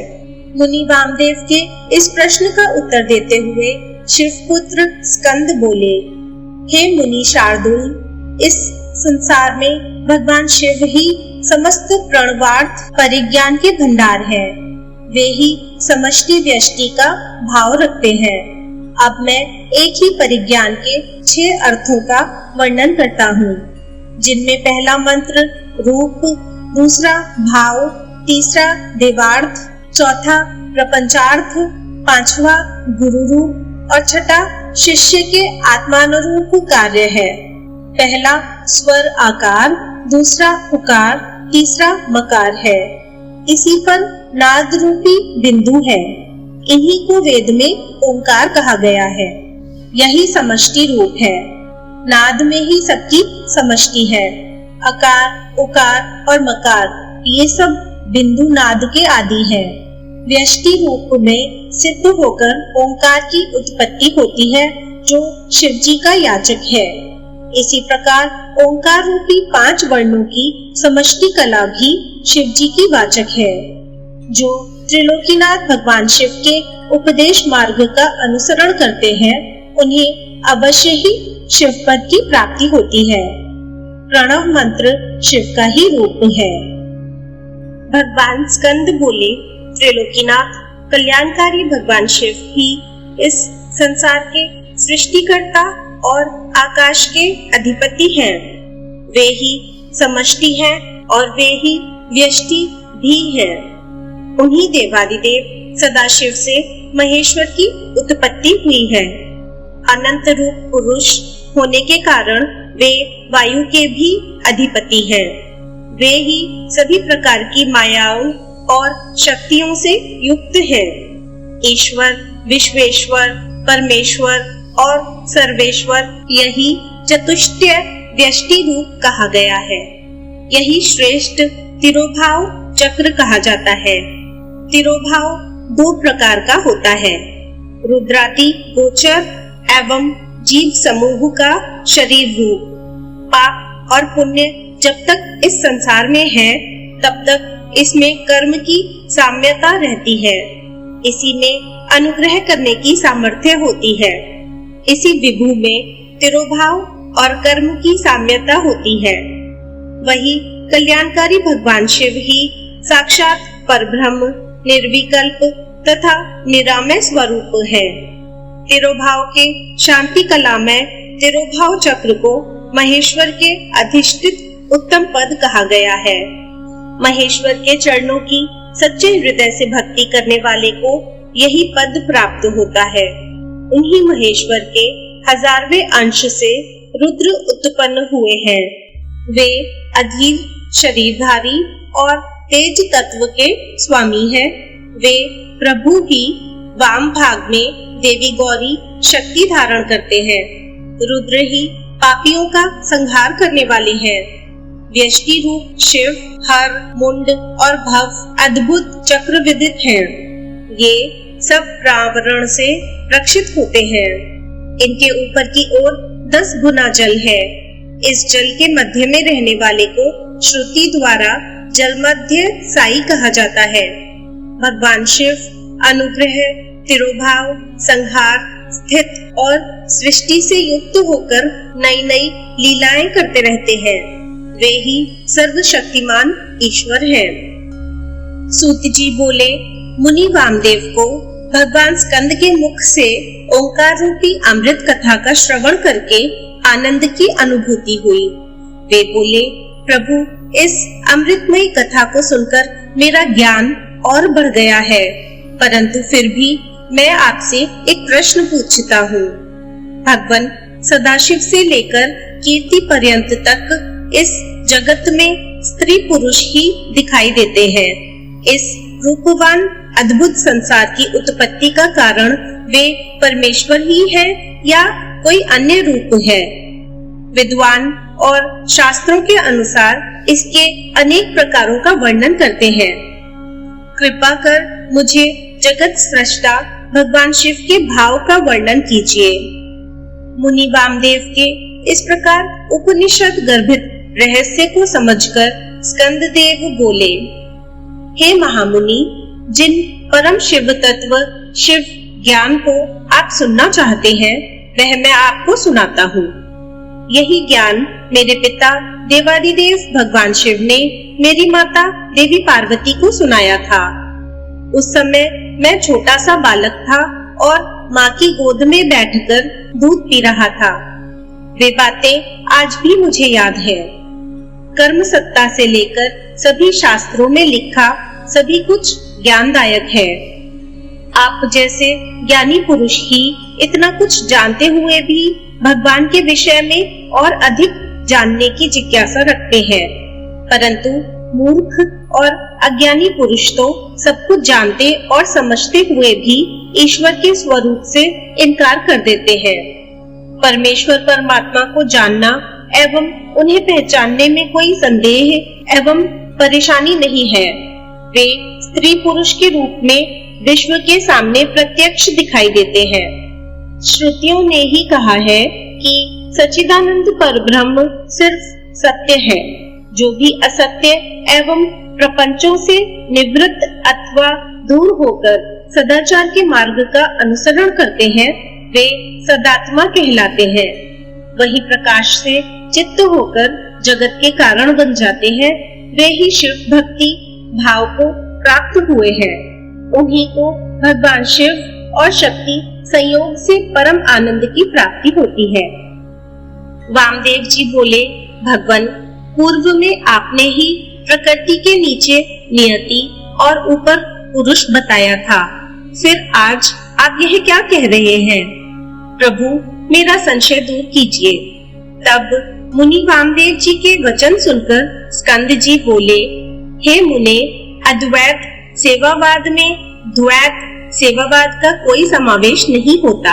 मुनि वामदेव के इस प्रश्न का उत्तर देते हुए शिवपुत्र स्कंद बोले, हे मुनि शार्दूल, इस संसार में भगवान शिव ही समस्त प्रणवार्थ परिज्ञान के भंडार है। वे ही समष्टि व्यष्टि का भाव रखते हैं। अब मैं एक ही परिज्ञान के 6 अर्थों का वर्णन करता हूँ, जिनमें पहला मंत्र रूप, दूसरा भाव, तीसरा देवार्थ, चौथा प्रपंचार्थ, 5वां गुरु रूप और 6ठा शिष्य के आत्मानुरूप कार्य है। पहला स्वर आकार, दूसरा उकार, तीसरा मकार है। इसी पर नाद रूपी बिंदु है। इन्हीं को वेद में ओंकार कहा गया है। यही समष्टि रूप है। नाद में ही सबकी समष्टि है। अकार, उकार और मकार ये सब बिंदु नाद के आदि हैं। व्यष्टि रूप में सिद्ध होकर ओंकार की उत्पत्ति होती है, जो शिव जी का याचक है। इसी प्रकार ओंकार रूपी 5 वर्णों की समष्टि कला भी शिव जी की वाचक है। जो त्रिलोकीनाथ भगवान शिव के उपदेश मार्ग का अनुसरण करते हैं, उन्हें अवश्य ही शिव पद की प्राप्ति होती है। प्रणव मंत्र शिव का ही रूप है। भगवान स्कंद बोले, त्रिलोकीनाथ कल्याणकारी भगवान शिव ही इस संसार के सृष्टिकर्ता और आकाश के अधिपति हैं। वे ही समष्टि हैं और वे ही व्यष्टि भी हैं। उन्हीं देवादिदेव सदाशिव से महेश्वर की उत्पत्ति हुई है। अनंत रूप पुरुष होने के कारण वे वायु के भी अधिपति हैं। वे ही सभी प्रकार की मायाओं और शक्तियों से युक्त हैं। ईश्वर, विश्वेश्वर, परमेश्वर और सर्वेश्वर यही चतुष्टय व्यष्टि रूप कहा गया है। यही श्रेष्ठ तिरोभाव चक्र कहा जाता है। तिरोभाव 2 प्रकार का होता है। रुद्रादि गोचर एवं जीव समूह का शरीर रूप। पाप और पुण्य जब तक इस संसार में है तब तक इसमें कर्म की साम्यता रहती है, इसी में अनुग्रह करने की सामर्थ्य होती है। इसी विभु में तिरोभाव और कर्म की साम्यता होती है। वही कल्याणकारी भगवान शिव ही साक्षात परब्रह्म, निर्विकल्प तथा निरामय स्वरूप है। तिरोभाव के शांति कला में तिरोभाव चक्र को महेश्वर के अधिष्ठित उत्तम पद कहा गया है। महेश्वर के चरणों की सच्चे हृदय से भक्ति करने वाले को यही पद प्राप्त होता है। उन्हीं महेश्वर के 1000वें अंश से रुद्र उत्पन्न हुए हैं। वे अधीर शरीरधारी और तेज तत्व के स्वामी हैं। वे प्रभु ही वाम भाग में देवी गौरी शक्ति धारण करते हैं। रुद्र ही पापियों का संहार करने वाले हैं। व्यष्टि रूप शिव हर, मुंड और भव अद्भुत चक्र विदित हैं। ये सब प्रावरण से रक्षित होते हैं। इनके ऊपर की ओर 10 गुना जल है। इस जल के मध्य में रहने वाले को श्रुति द्वारा जल मध्य साई कहा जाता है। भगवान शिव अनुग्रह, तिरोभाव, संहार, स्थित और सृष्टि से युक्त होकर नई नई लीलाएं करते रहते हैं। वे ही सर्वशक्तिमान ईश्वर हैं। सूत जी बोले, मुनि वामदेव को भगवान स्कंद के मुख से ओंकार रूपी अमृत कथा का श्रवण करके आनंद की अनुभूति हुई। वे बोले, प्रभु, इस अमृतमयी कथा को सुनकर मेरा ज्ञान और बढ़ गया है, परंतु फिर भी मैं आपसे एक प्रश्न पूछता हूँ। भगवान सदाशिव से लेकर कीर्ति पर्यंत तक इस जगत में स्त्री पुरुष ही दिखाई देते हैं। इस रूपवान अद्भुत संसार की उत्पत्ति का कारण वे परमेश्वर ही है या कोई अन्य रूप है? विद्वान और शास्त्रों के अनुसार इसके अनेक प्रकारों का वर्णन करते हैं। कृपा कर मुझे जगत सृष्टा भगवान शिव के भाव का वर्णन कीजिए। मुनि वामदेव के इस प्रकार उपनिषद गर्भित रहस्य को समझकर स्कंद देव बोले, हे महामुनि, जिन परम शिव तत्व शिव ज्ञान को आप सुनना चाहते हैं वह मैं आपको सुनाता हूँ। यही ज्ञान मेरे पिता देवादिदेव भगवान शिव ने मेरी माता देवी पार्वती को सुनाया था। उस समय मैं छोटा सा बालक था और माँ की गोद में बैठकर दूध पी रहा था। वे बातें आज भी मुझे याद है। कर्म सत्ता से लेकर सभी शास्त्रों में लिखा सभी कुछ ज्ञानदायक है। आप जैसे ज्ञानी पुरुष ही इतना कुछ जानते हुए भी भगवान के विषय में और अधिक जानने की जिज्ञासा रखते हैं, परंतु मूर्ख और अज्ञानी पुरुष तो सब कुछ जानते और समझते हुए भी ईश्वर के स्वरूप से इनकार कर देते हैं। परमेश्वर परमात्मा को जानना एवं उन्हें पहचानने में कोई संदेह एवं परेशानी नहीं है। वे स्त्री पुरुष के रूप में विश्व के सामने प्रत्यक्ष दिखाई देते हैं। श्रुतियों ने ही कहा है कि सच्चिदानंद परब्रह्म सिर्फ सत्य है। जो भी असत्य एवं प्रपंचों से निवृत्त अथवा दूर होकर सदाचार के मार्ग का अनुसरण करते हैं वे सदात्मा कहलाते हैं। वही प्रकाश से चित्त होकर जगत के कारण बन जाते हैं। वे ही शिव भक्ति भाव को प्राप्त हुए हैं। उन्हीं को भगवान शिव और शक्ति संयोग से परम आनंद की प्राप्ति होती है। वामदेव जी बोले, भगवान, पूर्व में आपने ही प्रकृति के नीचे नियति और ऊपर पुरुष बताया था, फिर आज आप यह क्या कह रहे हैं? प्रभु, मेरा संशय दूर कीजिए। तब मुनि वामदेव जी के वचन सुनकर स्कंद जी बोले, हे मुने, अद्वैत सेवावाद में द्वैत सेवावाद का कोई समावेश नहीं होता।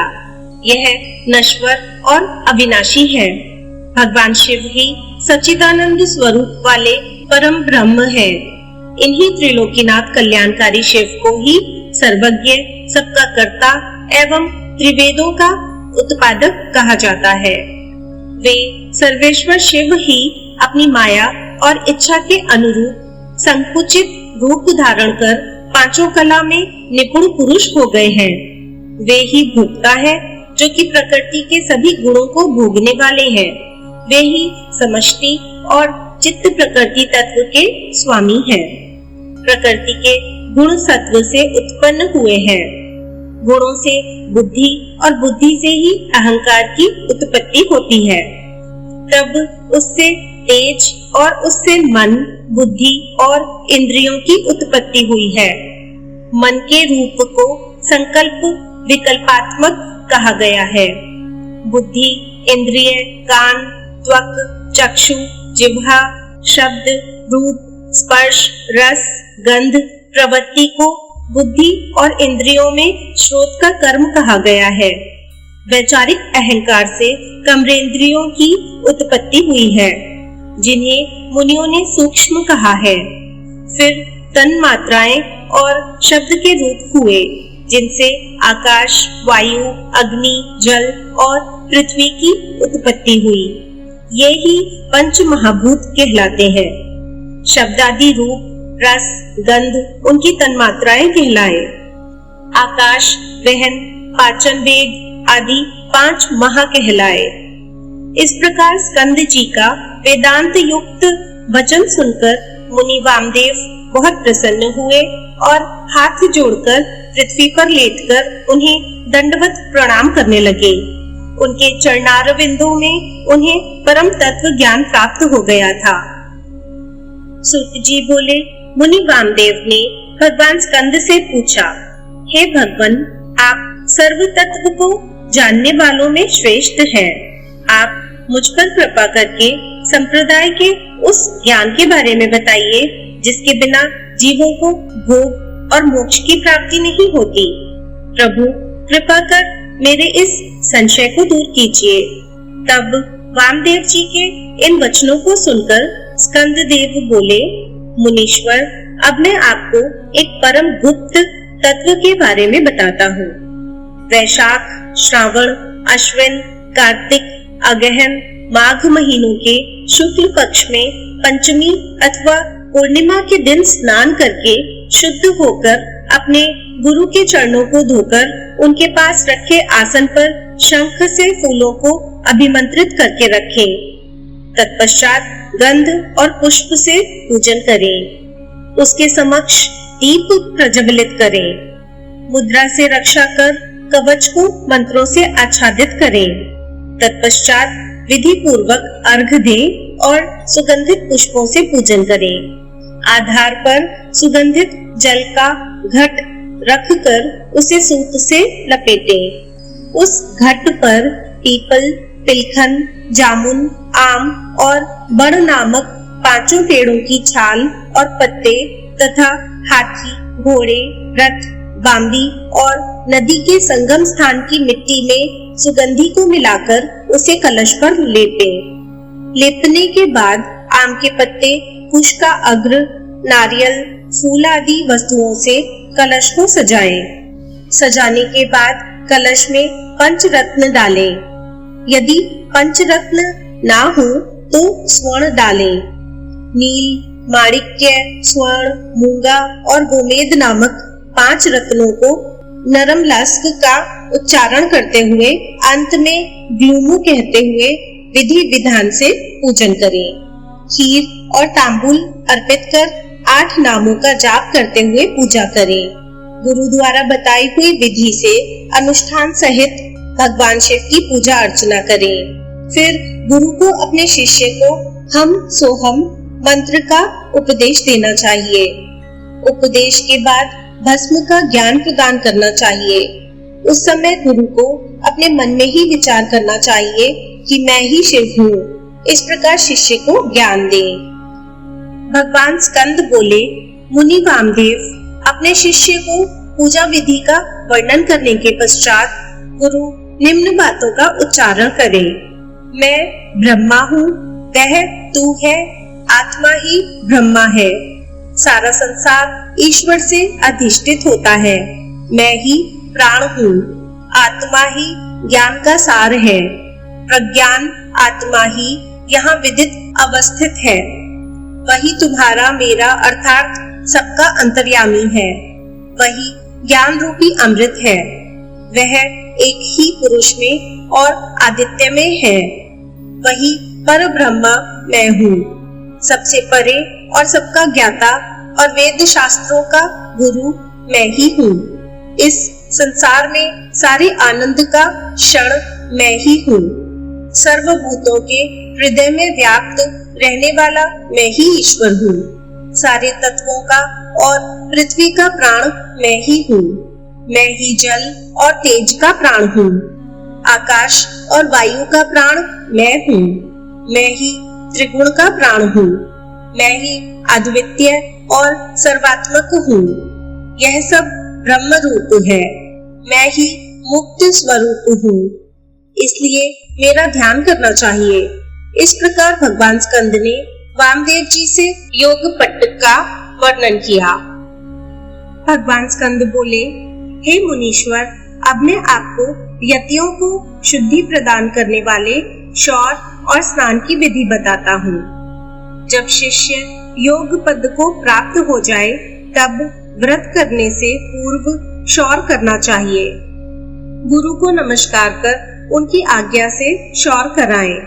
यह नश्वर और अविनाशी है। भगवान शिव ही सच्चिदानंद स्वरूप वाले परम ब्रह्म है। इन्हीं त्रिलोकीनाथ कल्याणकारी शिव को ही सर्वज्ञ, सबका कर्ता एवं त्रिवेदों का उत्पादक कहा जाता है। वे सर्वेश्वर शिव ही अपनी माया और इच्छा के अनुरूप संकुचित रूप धारण कर पांचों कला में निपुण पुरुष हो गए हैं। वे ही भोक्ता है जो कि प्रकृति के सभी गुणों को भोगने वाले हैं। वे ही समष्टि और चित्त प्रकृति तत्व के स्वामी हैं। प्रकृति के गुण सत्व से उत्पन्न हुए हैं। गुणों से बुद्धि और बुद्धि से ही अहंकार की उत्पत्ति होती है। तब उससे तेज और उससे मन, बुद्धि और इंद्रियों की उत्पत्ति हुई है। मन के रूप को संकल्प विकल्पात्मक कहा गया है। बुद्धि, इंद्रिय, कान, त्वक, चक्षु, जिह्वा, शब्द, रूप, स्पर्श, रस, गंध प्रवृत्ति को बुद्धि और इंद्रियों में श्रोत का कर्म कहा गया है। वैचारिक अहंकार से कर्मेंद्रियों की उत्पत्ति हुई है, जिन्हें मुनियों ने सूक्ष्म कहा है। फिर तन मात्राएं और शब्द के रूप हुए, जिनसे आकाश, वायु, अग्नि, जल और पृथ्वी की उत्पत्ति हुई। ये ही पंच महाभूत कहलाते हैं। शब्दादि रूप, रस, गंध उनकी तन्मात्राएं कहलाए। आकाश, वहन, पाचन वेग आदि पांच महा कहलाए। इस प्रकार स्कंद जी का वेदांत युक्त वचन सुनकर मुनि वामदेव बहुत प्रसन्न हुए और हाथ जोड़कर पृथ्वी पर लेटकर उन्हें दंडवत प्रणाम करने लगे। उनके चरणारविंदों में उन्हें परम तत्व ज्ञान प्राप्त हो गया था। सूत जी बोले, मुनि वामदेव ने भगवान स्कंद से पूछा, हे भगवान, आप सर्व तत्व को जानने वालों में श्रेष्ठ हैं। आप मुझ पर कृपा करके संप्रदाय के उस ज्ञान के बारे में बताइए जिसके बिना जीवों को भोग और मोक्ष की प्राप्ति नहीं होती। प्रभु, कृपा कर मेरे इस संशय को दूर कीजिए। तब वामदेव जी के इन वचनों को सुनकर स्कंद देव बोले, मुनीश्वर, अब मैं आपको एक परम गुप्त तत्व के बारे में बताता हूँ। वैशाख, श्रावण, अश्विन, कार्तिक, अगहन, माघ महीनों के शुक्ल पक्ष में पंचमी अथवा पूर्णिमा के दिन स्नान करके शुद्ध होकर अपने गुरु के चरणों को धोकर उनके पास रखे आसन पर शंख से फूलों को अभिमंत्रित करके रखें। तत्पश्चात गंध और पुष्प से पूजन करें। उसके समक्ष दीप प्रज्वलित करें। मुद्रा से रक्षा कर कवच को मंत्रों से आच्छादित करें। तत्पश्चात विधि पूर्वक अर्घ दें और सुगंधित पुष्पों से पूजन करें। आधार पर सुगंधित जल का घट रखकर उसे सूत से लपेटें। उस घट पर पीपल, पिलखन, जामुन, आम और बड़ नामक पांचों पेड़ों की छाल और पत्ते तथा हाथी, घोड़े, रथ, बांबी और नदी के संगम स्थान की मिट्टी में सुगंधि को मिलाकर उसे कलश पर लेपें। लेपने के बाद आम के पत्ते, कुश का अग्र, नारियल, फूल आदि वस्तुओं से कलश को सजाएं। सजाने के बाद कलश में पंचरत्न डालें। यदि पंचरत्न ना हो तो स्वर्ण डालें। नील, माणिक्य, स्वर्ण, मूंगा और गोमेद नामक 5 रत्नों को नरम लस्क का उच्चारण करते हुए अंत में ग्लूमु कहते हुए विधि विधान से पूजन करें। खीर और तांबुल अर्पित कर 8 नामों का जाप करते हुए पूजा करें। गुरु द्वारा बताई हुई विधि से अनुष्ठान सहित भगवान शिव की पूजा अर्चना करें। फिर गुरु को अपने शिष्य को हम सोहम मंत्र का उपदेश देना चाहिए। उपदेश के बाद भस्म का ज्ञान प्रदान करना चाहिए। उस समय गुरु को अपने मन में ही विचार करना चाहिए कि मैं ही शिव हूँ। इस प्रकार शिष्य को ज्ञान दें। भगवान स्कंद बोले, मुनि वामदेव, अपने शिष्य को पूजा विधि का वर्णन करने के पश्चात गुरु निम्न बातों का उच्चारण करें। मैं ब्रह्मा हूँ, वह तू है, आत्मा ही ब्रह्मा है। सारा संसार ईश्वर से अधिष्ठित होता है। मैं ही प्राण हूँ। आत्मा ही ज्ञान का सार है। प्रज्ञान आत्मा ही यहाँ विदित अवस्थित है। वही तुम्हारा मेरा अर्थात सबका अंतर्यामी है। वही ज्ञान रूपी अमृत है। वह एक ही पुरुष में और आदित्य में है। वही पर ब्रह्म मैं हूँ, सबसे परे और सबका ज्ञाता और वेद शास्त्रों का गुरु मैं ही हूँ। इस संसार में सारे आनंद का क्षण मैं ही हूँ। सर्वभूतों के हृदय में व्याप्त रहने वाला मैं ही ईश्वर हूँ। सारे तत्वों का और पृथ्वी का प्राण मैं ही हूँ। मैं ही जल और तेज का प्राण हूँ। आकाश और वायु का प्राण मैं हूँ। मैं ही त्रिगुण का प्राण हूँ। मैं ही अद्वितीय और सर्वात्मक हूँ। यह सब ब्रह्म रूप है। मैं ही मुक्त स्वरूप हूँ, इसलिए मेरा ध्यान करना चाहिए। इस प्रकार भगवान स्कंद ने वामदेव जी से योग पट्ट का वर्णन किया। भगवान स्कंद बोले, हे मुनीश्वर, अब मैं आपको यतियों को शुद्धि प्रदान करने वाले शौर और स्नान की विधि बताता हूँ। जब शिष्य योग पद को प्राप्त हो जाए तब व्रत करने से पूर्व शौर करना चाहिए। गुरु को नमस्कार कर उनकी आज्ञा से शौर कराएं।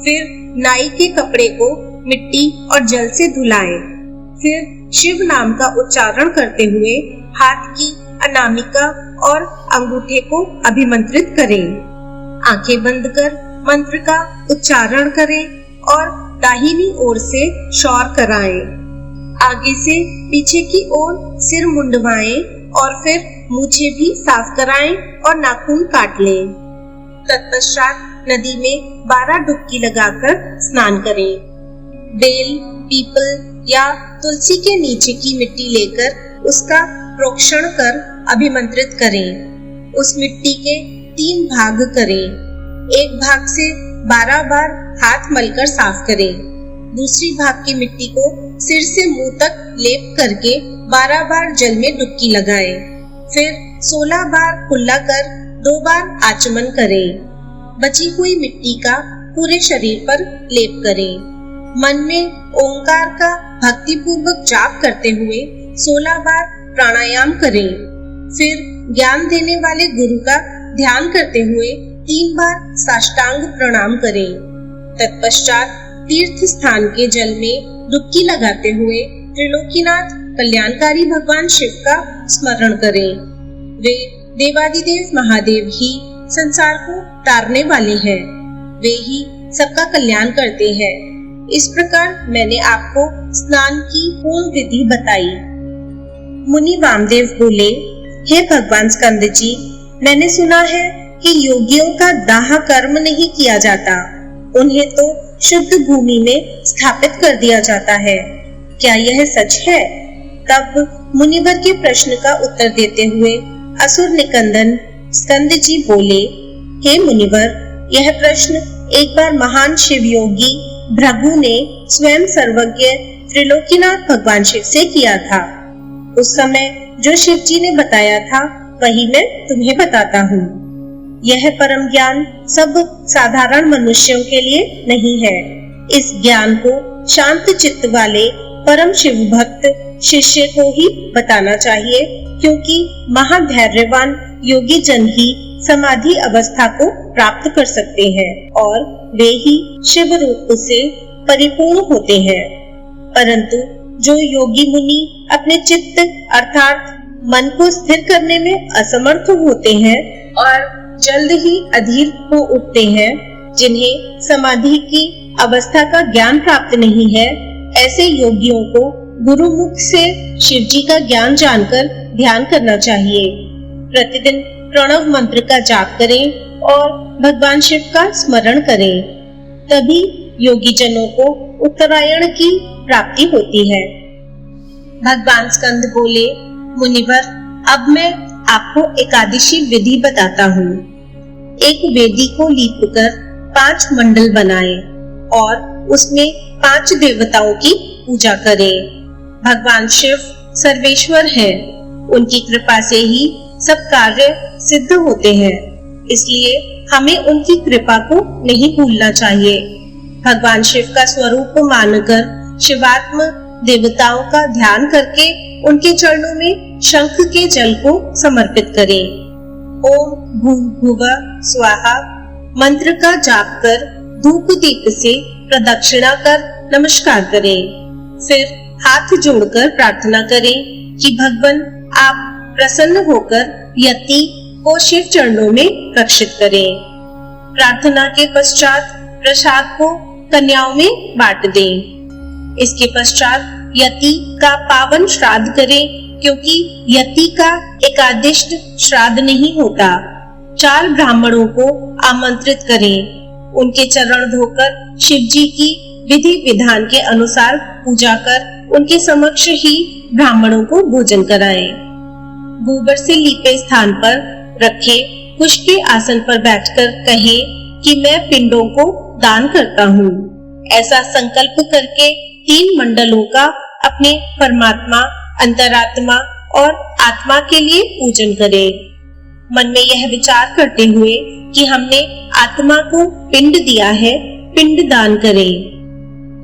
फिर नाई के कपड़े को मिट्टी और जल से धुलाएं। फिर शिव नाम का उच्चारण करते हुए हाथ की अनामिका और अंगूठे को अभिमंत्रित करें। आंखें बंद कर मंत्र का उच्चारण करें और दाहिनी ओर से शौर कराएं। आगे से पीछे की ओर सिर मुंडवाएं और फिर मूछें भी साफ कराएं और नाखून काट लें। तत्पश्चात नदी में 12 डुबकी लगाकर स्नान करें। बेल, पीपल या तुलसी के नीचे की मिट्टी लेकर उसका प्रोक्षण कर अभिमंत्रित करें। उस मिट्टी के 3 भाग करें। एक भाग से 12 बार हाथ मलकर साफ करें। दूसरी भाग की मिट्टी को सिर से मुंह तक लेप करके 12 बार जल में डुबकी लगाएं। फिर 16 बार कुल्ला कर 2 बार आचमन करें। बची हुई मिट्टी का पूरे शरीर पर लेप करें। मन में ओंकार का भक्ति पूर्वक जाप करते हुए 16 बार प्राणायाम करें। फिर ज्ञान देने वाले गुरु का ध्यान करते हुए 3 बार साष्टांग प्रणाम करें। तत्पश्चात तीर्थ स्थान के जल में डुबकी लगाते हुए त्रिलोकीनाथ कल्याणकारी भगवान शिव का स्मरण करें। वे देवादिदेव महादेव ही संसार को तारने वाले हैं। वे ही सबका कल्याण करते हैं। इस प्रकार मैंने आपको स्नान की पूर्ण विधि बताई। मुनि वामदेव बोले, हे भगवान स्कंद जी, मैंने सुना है कि योगियों का दाह कर्म नहीं किया जाता। उन्हें तो शुद्ध भूमि में स्थापित कर दिया जाता है। क्या यह सच है? तब मुनिवर के प्रश्न का उत्तर देते हुए असुर निकंदन स्कंद जी बोले, हे मुनिवर, यह प्रश्न एक बार महान शिव योगी भृगु ने स्वयं सर्वज्ञ त्रिलोकीनाथ भगवान शिव से किया था। उस समय जो शिव जी ने बताया था वही मैं तुम्हें बताता हूँ। यह परम ज्ञान सब साधारण मनुष्यों के लिए नहीं है। इस ज्ञान को शांत चित्त वाले परम शिव भक्त शिष्य को ही बताना चाहिए, क्योंकि महाधैर्यवान योगी जन ही समाधि अवस्था को प्राप्त कर सकते हैं और वे ही शिव रूप से परिपूर्ण होते हैं। परंतु जो योगी मुनि अपने चित्त अर्थात मन को स्थिर करने में असमर्थ होते हैं और जल्द ही अधीर हो उठते हैं, जिन्हें समाधि की अवस्था का ज्ञान प्राप्त नहीं है, ऐसे योगियों को गुरुमुख से शिव जी का ज्ञान जानकर ध्यान करना चाहिए। प्रतिदिन प्रणव मंत्र का जाप करें और भगवान शिव का स्मरण करें, तभी योगी जनों को उत्तरायण की प्राप्ति होती है। भगवान स्कंद बोले, मुनिवर, अब मैं आपको एकादशी विधि बताता हूँ। एक वेदी को लीपकर 5 मंडल बनाएं और उसमें 5 देवताओं की पूजा करें। भगवान शिव सर्वेश्वर हैं, उनकी कृपा से ही सब कार्य सिद्ध होते हैं। इसलिए हमें उनकी कृपा को नहीं भूलना चाहिए। भगवान शिव का स्वरूप मानकर शिवात्म देवताओं का ध्यान करके उनके चरणों में शंख के जल को समर्पित करें। ओम भूर्भुवः स्वाहा मंत्र का जाप कर धूप दीप से प्रदक्षिणा कर नमस्कार करें। फिर हाथ जोड़कर प्रार्थना करें कि भगवान आप प्रसन्न होकर यति को शिव चरणों में रक्षित करें। प्रार्थना के पश्चात प्रसाद को कन्याओं में बांट दें। इसके पश्चात यति का पावन श्राद्ध करें, क्योंकि यति का एकादिष्ट श्राद्ध नहीं होता। 4 ब्राह्मणों को आमंत्रित करें। उनके चरण धोकर शिव जी की विधि विधान के अनुसार पूजा कर उनके समक्ष ही ब्राह्मणों को भोजन कराएं। गोबर से लीपे स्थान पर रखे कुश के आसन पर बैठकर कहे कि मैं पिंडों को दान करता हूँ। ऐसा संकल्प करके 3 मंडलों का अपने परमात्मा, अंतरात्मा और आत्मा के लिए पूजन करें। मन में यह विचार करते हुए कि हमने आत्मा को पिंड दिया है, पिंड दान करें।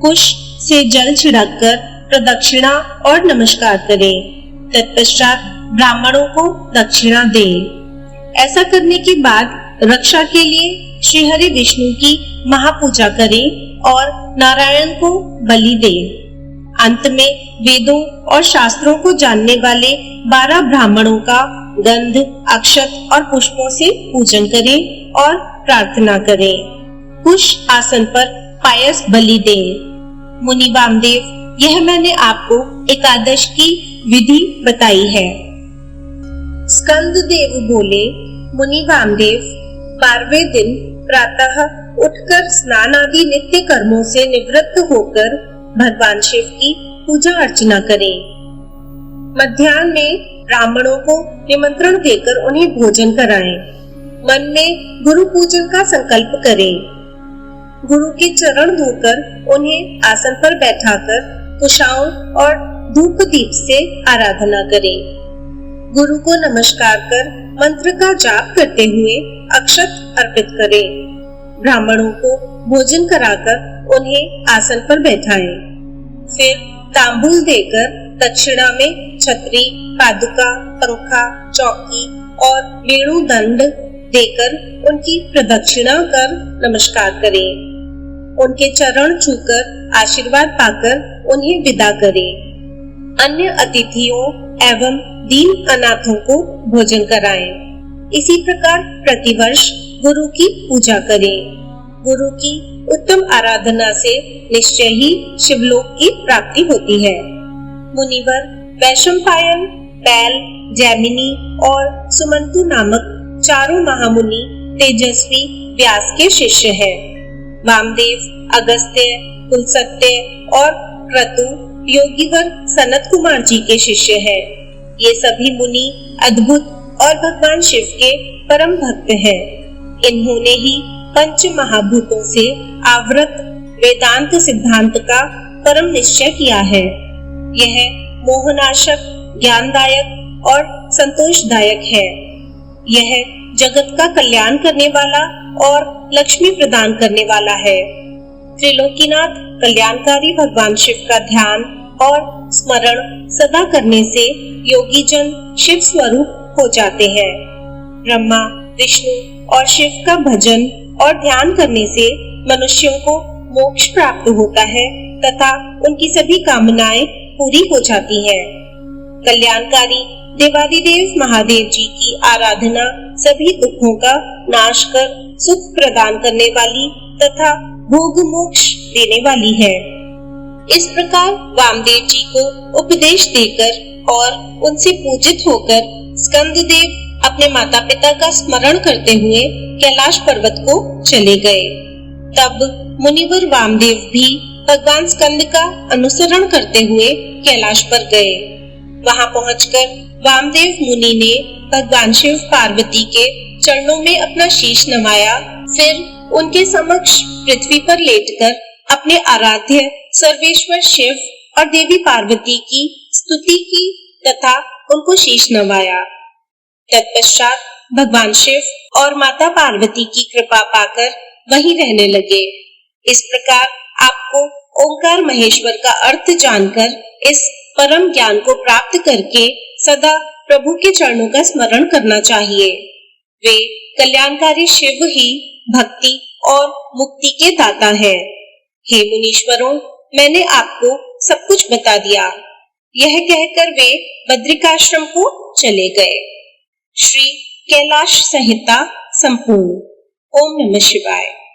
कुश से जल छिड़ककर प्रदक्षिणा और नमस्कार करें। तत्पश्चात ब्राह्मणों को दक्षिणा दें। ऐसा करने के बाद रक्षा के लिए श्री हरि विष्णु की महापूजा करें और नारायण को बलि दें। अंत में वेदों और शास्त्रों को जानने वाले 12 ब्राह्मणों का गंध, अक्षत और पुष्पों से पूजन करें और प्रार्थना करें। कुश आसन पर पायस बलि दें। मुनि वामदेव, यह मैंने आपको एकादश की विधि बताई है। स्कंद देव बोले, मुनि वामदेव, 12वें दिन प्रातः उठकर स्नान आदि नित्य कर्मों से निवृत्त होकर भगवान शिव की पूजा अर्चना करें। मध्याह्न में ब्राह्मणों को निमंत्रण देकर उन्हें भोजन कराएं। मन में गुरु पूजन का संकल्प करें। गुरु के चरण धोकर उन्हें आसन पर बैठाकर कुशाओं और धूप दीप से आराधना करें। गुरु को नमस्कार कर मंत्र का जाप करते हुए अक्षत अर्पित करें। ब्राह्मणों को भोजन कराकर उन्हें आसन पर बैठाएं। फिर तांबूल देकर दक्षिणा में छतरी, पादुका, पंखा, चौकी और वेणु दंड देकर उनकी प्रदक्षिणा कर नमस्कार करें। उनके चरण छूकर आशीर्वाद पाकर उन्हें विदा करें। अन्य अतिथियों एवं दीन अनाथों को भोजन कराएं। इसी प्रकार प्रतिवर्ष गुरु की पूजा करें। गुरु की उत्तम आराधना से निश्चय ही शिवलोक की प्राप्ति होती है। मुनिवर वैशंपायन, पैल, जैमिनी और सुमंतु नामक 4 महामुनि तेजस्वी व्यास के शिष्य हैं। वामदेव, अगस्त्य, कुलसत्य और क्रतु योगीवर सनत कुमार जी के शिष्य हैं। ये सभी मुनि अद्भुत और भगवान शिव के परम भक्त हैं। इन्होंने ही पंच महाभूतों से आवृत वेदांत सिद्धांत का परम निश्चय किया है। यह मोहनाशक, ज्ञानदायक और संतोषदायक है। यह जगत का कल्याण करने वाला और लक्ष्मी प्रदान करने वाला है। त्रिलोकीनाथ कल्याणकारी भगवान शिव का ध्यान और स्मरण सदा करने से योगी जन शिव स्वरूप हो जाते हैं। ब्रह्मा, विष्णु और शिव का भजन और ध्यान करने से मनुष्यों को मोक्ष प्राप्त होता है तथा उनकी सभी कामनाएं पूरी हो जाती हैं। कल्याणकारी देवादिदेव महादेव जी की आराधना सभी दुखों का नाश कर सुख प्रदान करने वाली तथा भोग मोक्ष देने वाली है। इस प्रकार वामदेव जी को उपदेश देकर और उनसे पूजित होकर स्कंद देव अपने माता पिता का स्मरण करते हुए कैलाश पर्वत को चले गए। तब मुनिवर वामदेव भी भगवान स्कंद का अनुसरण करते हुए कैलाश पर गए। वहां पहुंचकर वामदेव मुनि ने भगवान शिव पार्वती के चरणों में अपना शीश नवाया। फिर उनके समक्ष पृथ्वी पर लेटकर अपने आराध्य सर्वेश्वर शिव और देवी पार्वती की स्तुति की तथा उनको शीश नवाया। तत्पश्चात भगवान शिव और माता पार्वती की कृपा पाकर वहीं रहने लगे। इस प्रकार आपको ओंकार महेश्वर का अर्थ जानकर इस परम ज्ञान को प्राप्त करके सदा प्रभु के चरणों का स्मरण करना चाहिए। वे कल्याणकारी शिव ही भक्ति और मुक्ति के दाता है। हे मुनीश्वरों, मैंने आपको सब कुछ बता दिया। यह कहकर वे बद्रिकाश्रम को चले गए। श्री कैलाश संहिता संपूर्ण। ओम नमः शिवाय।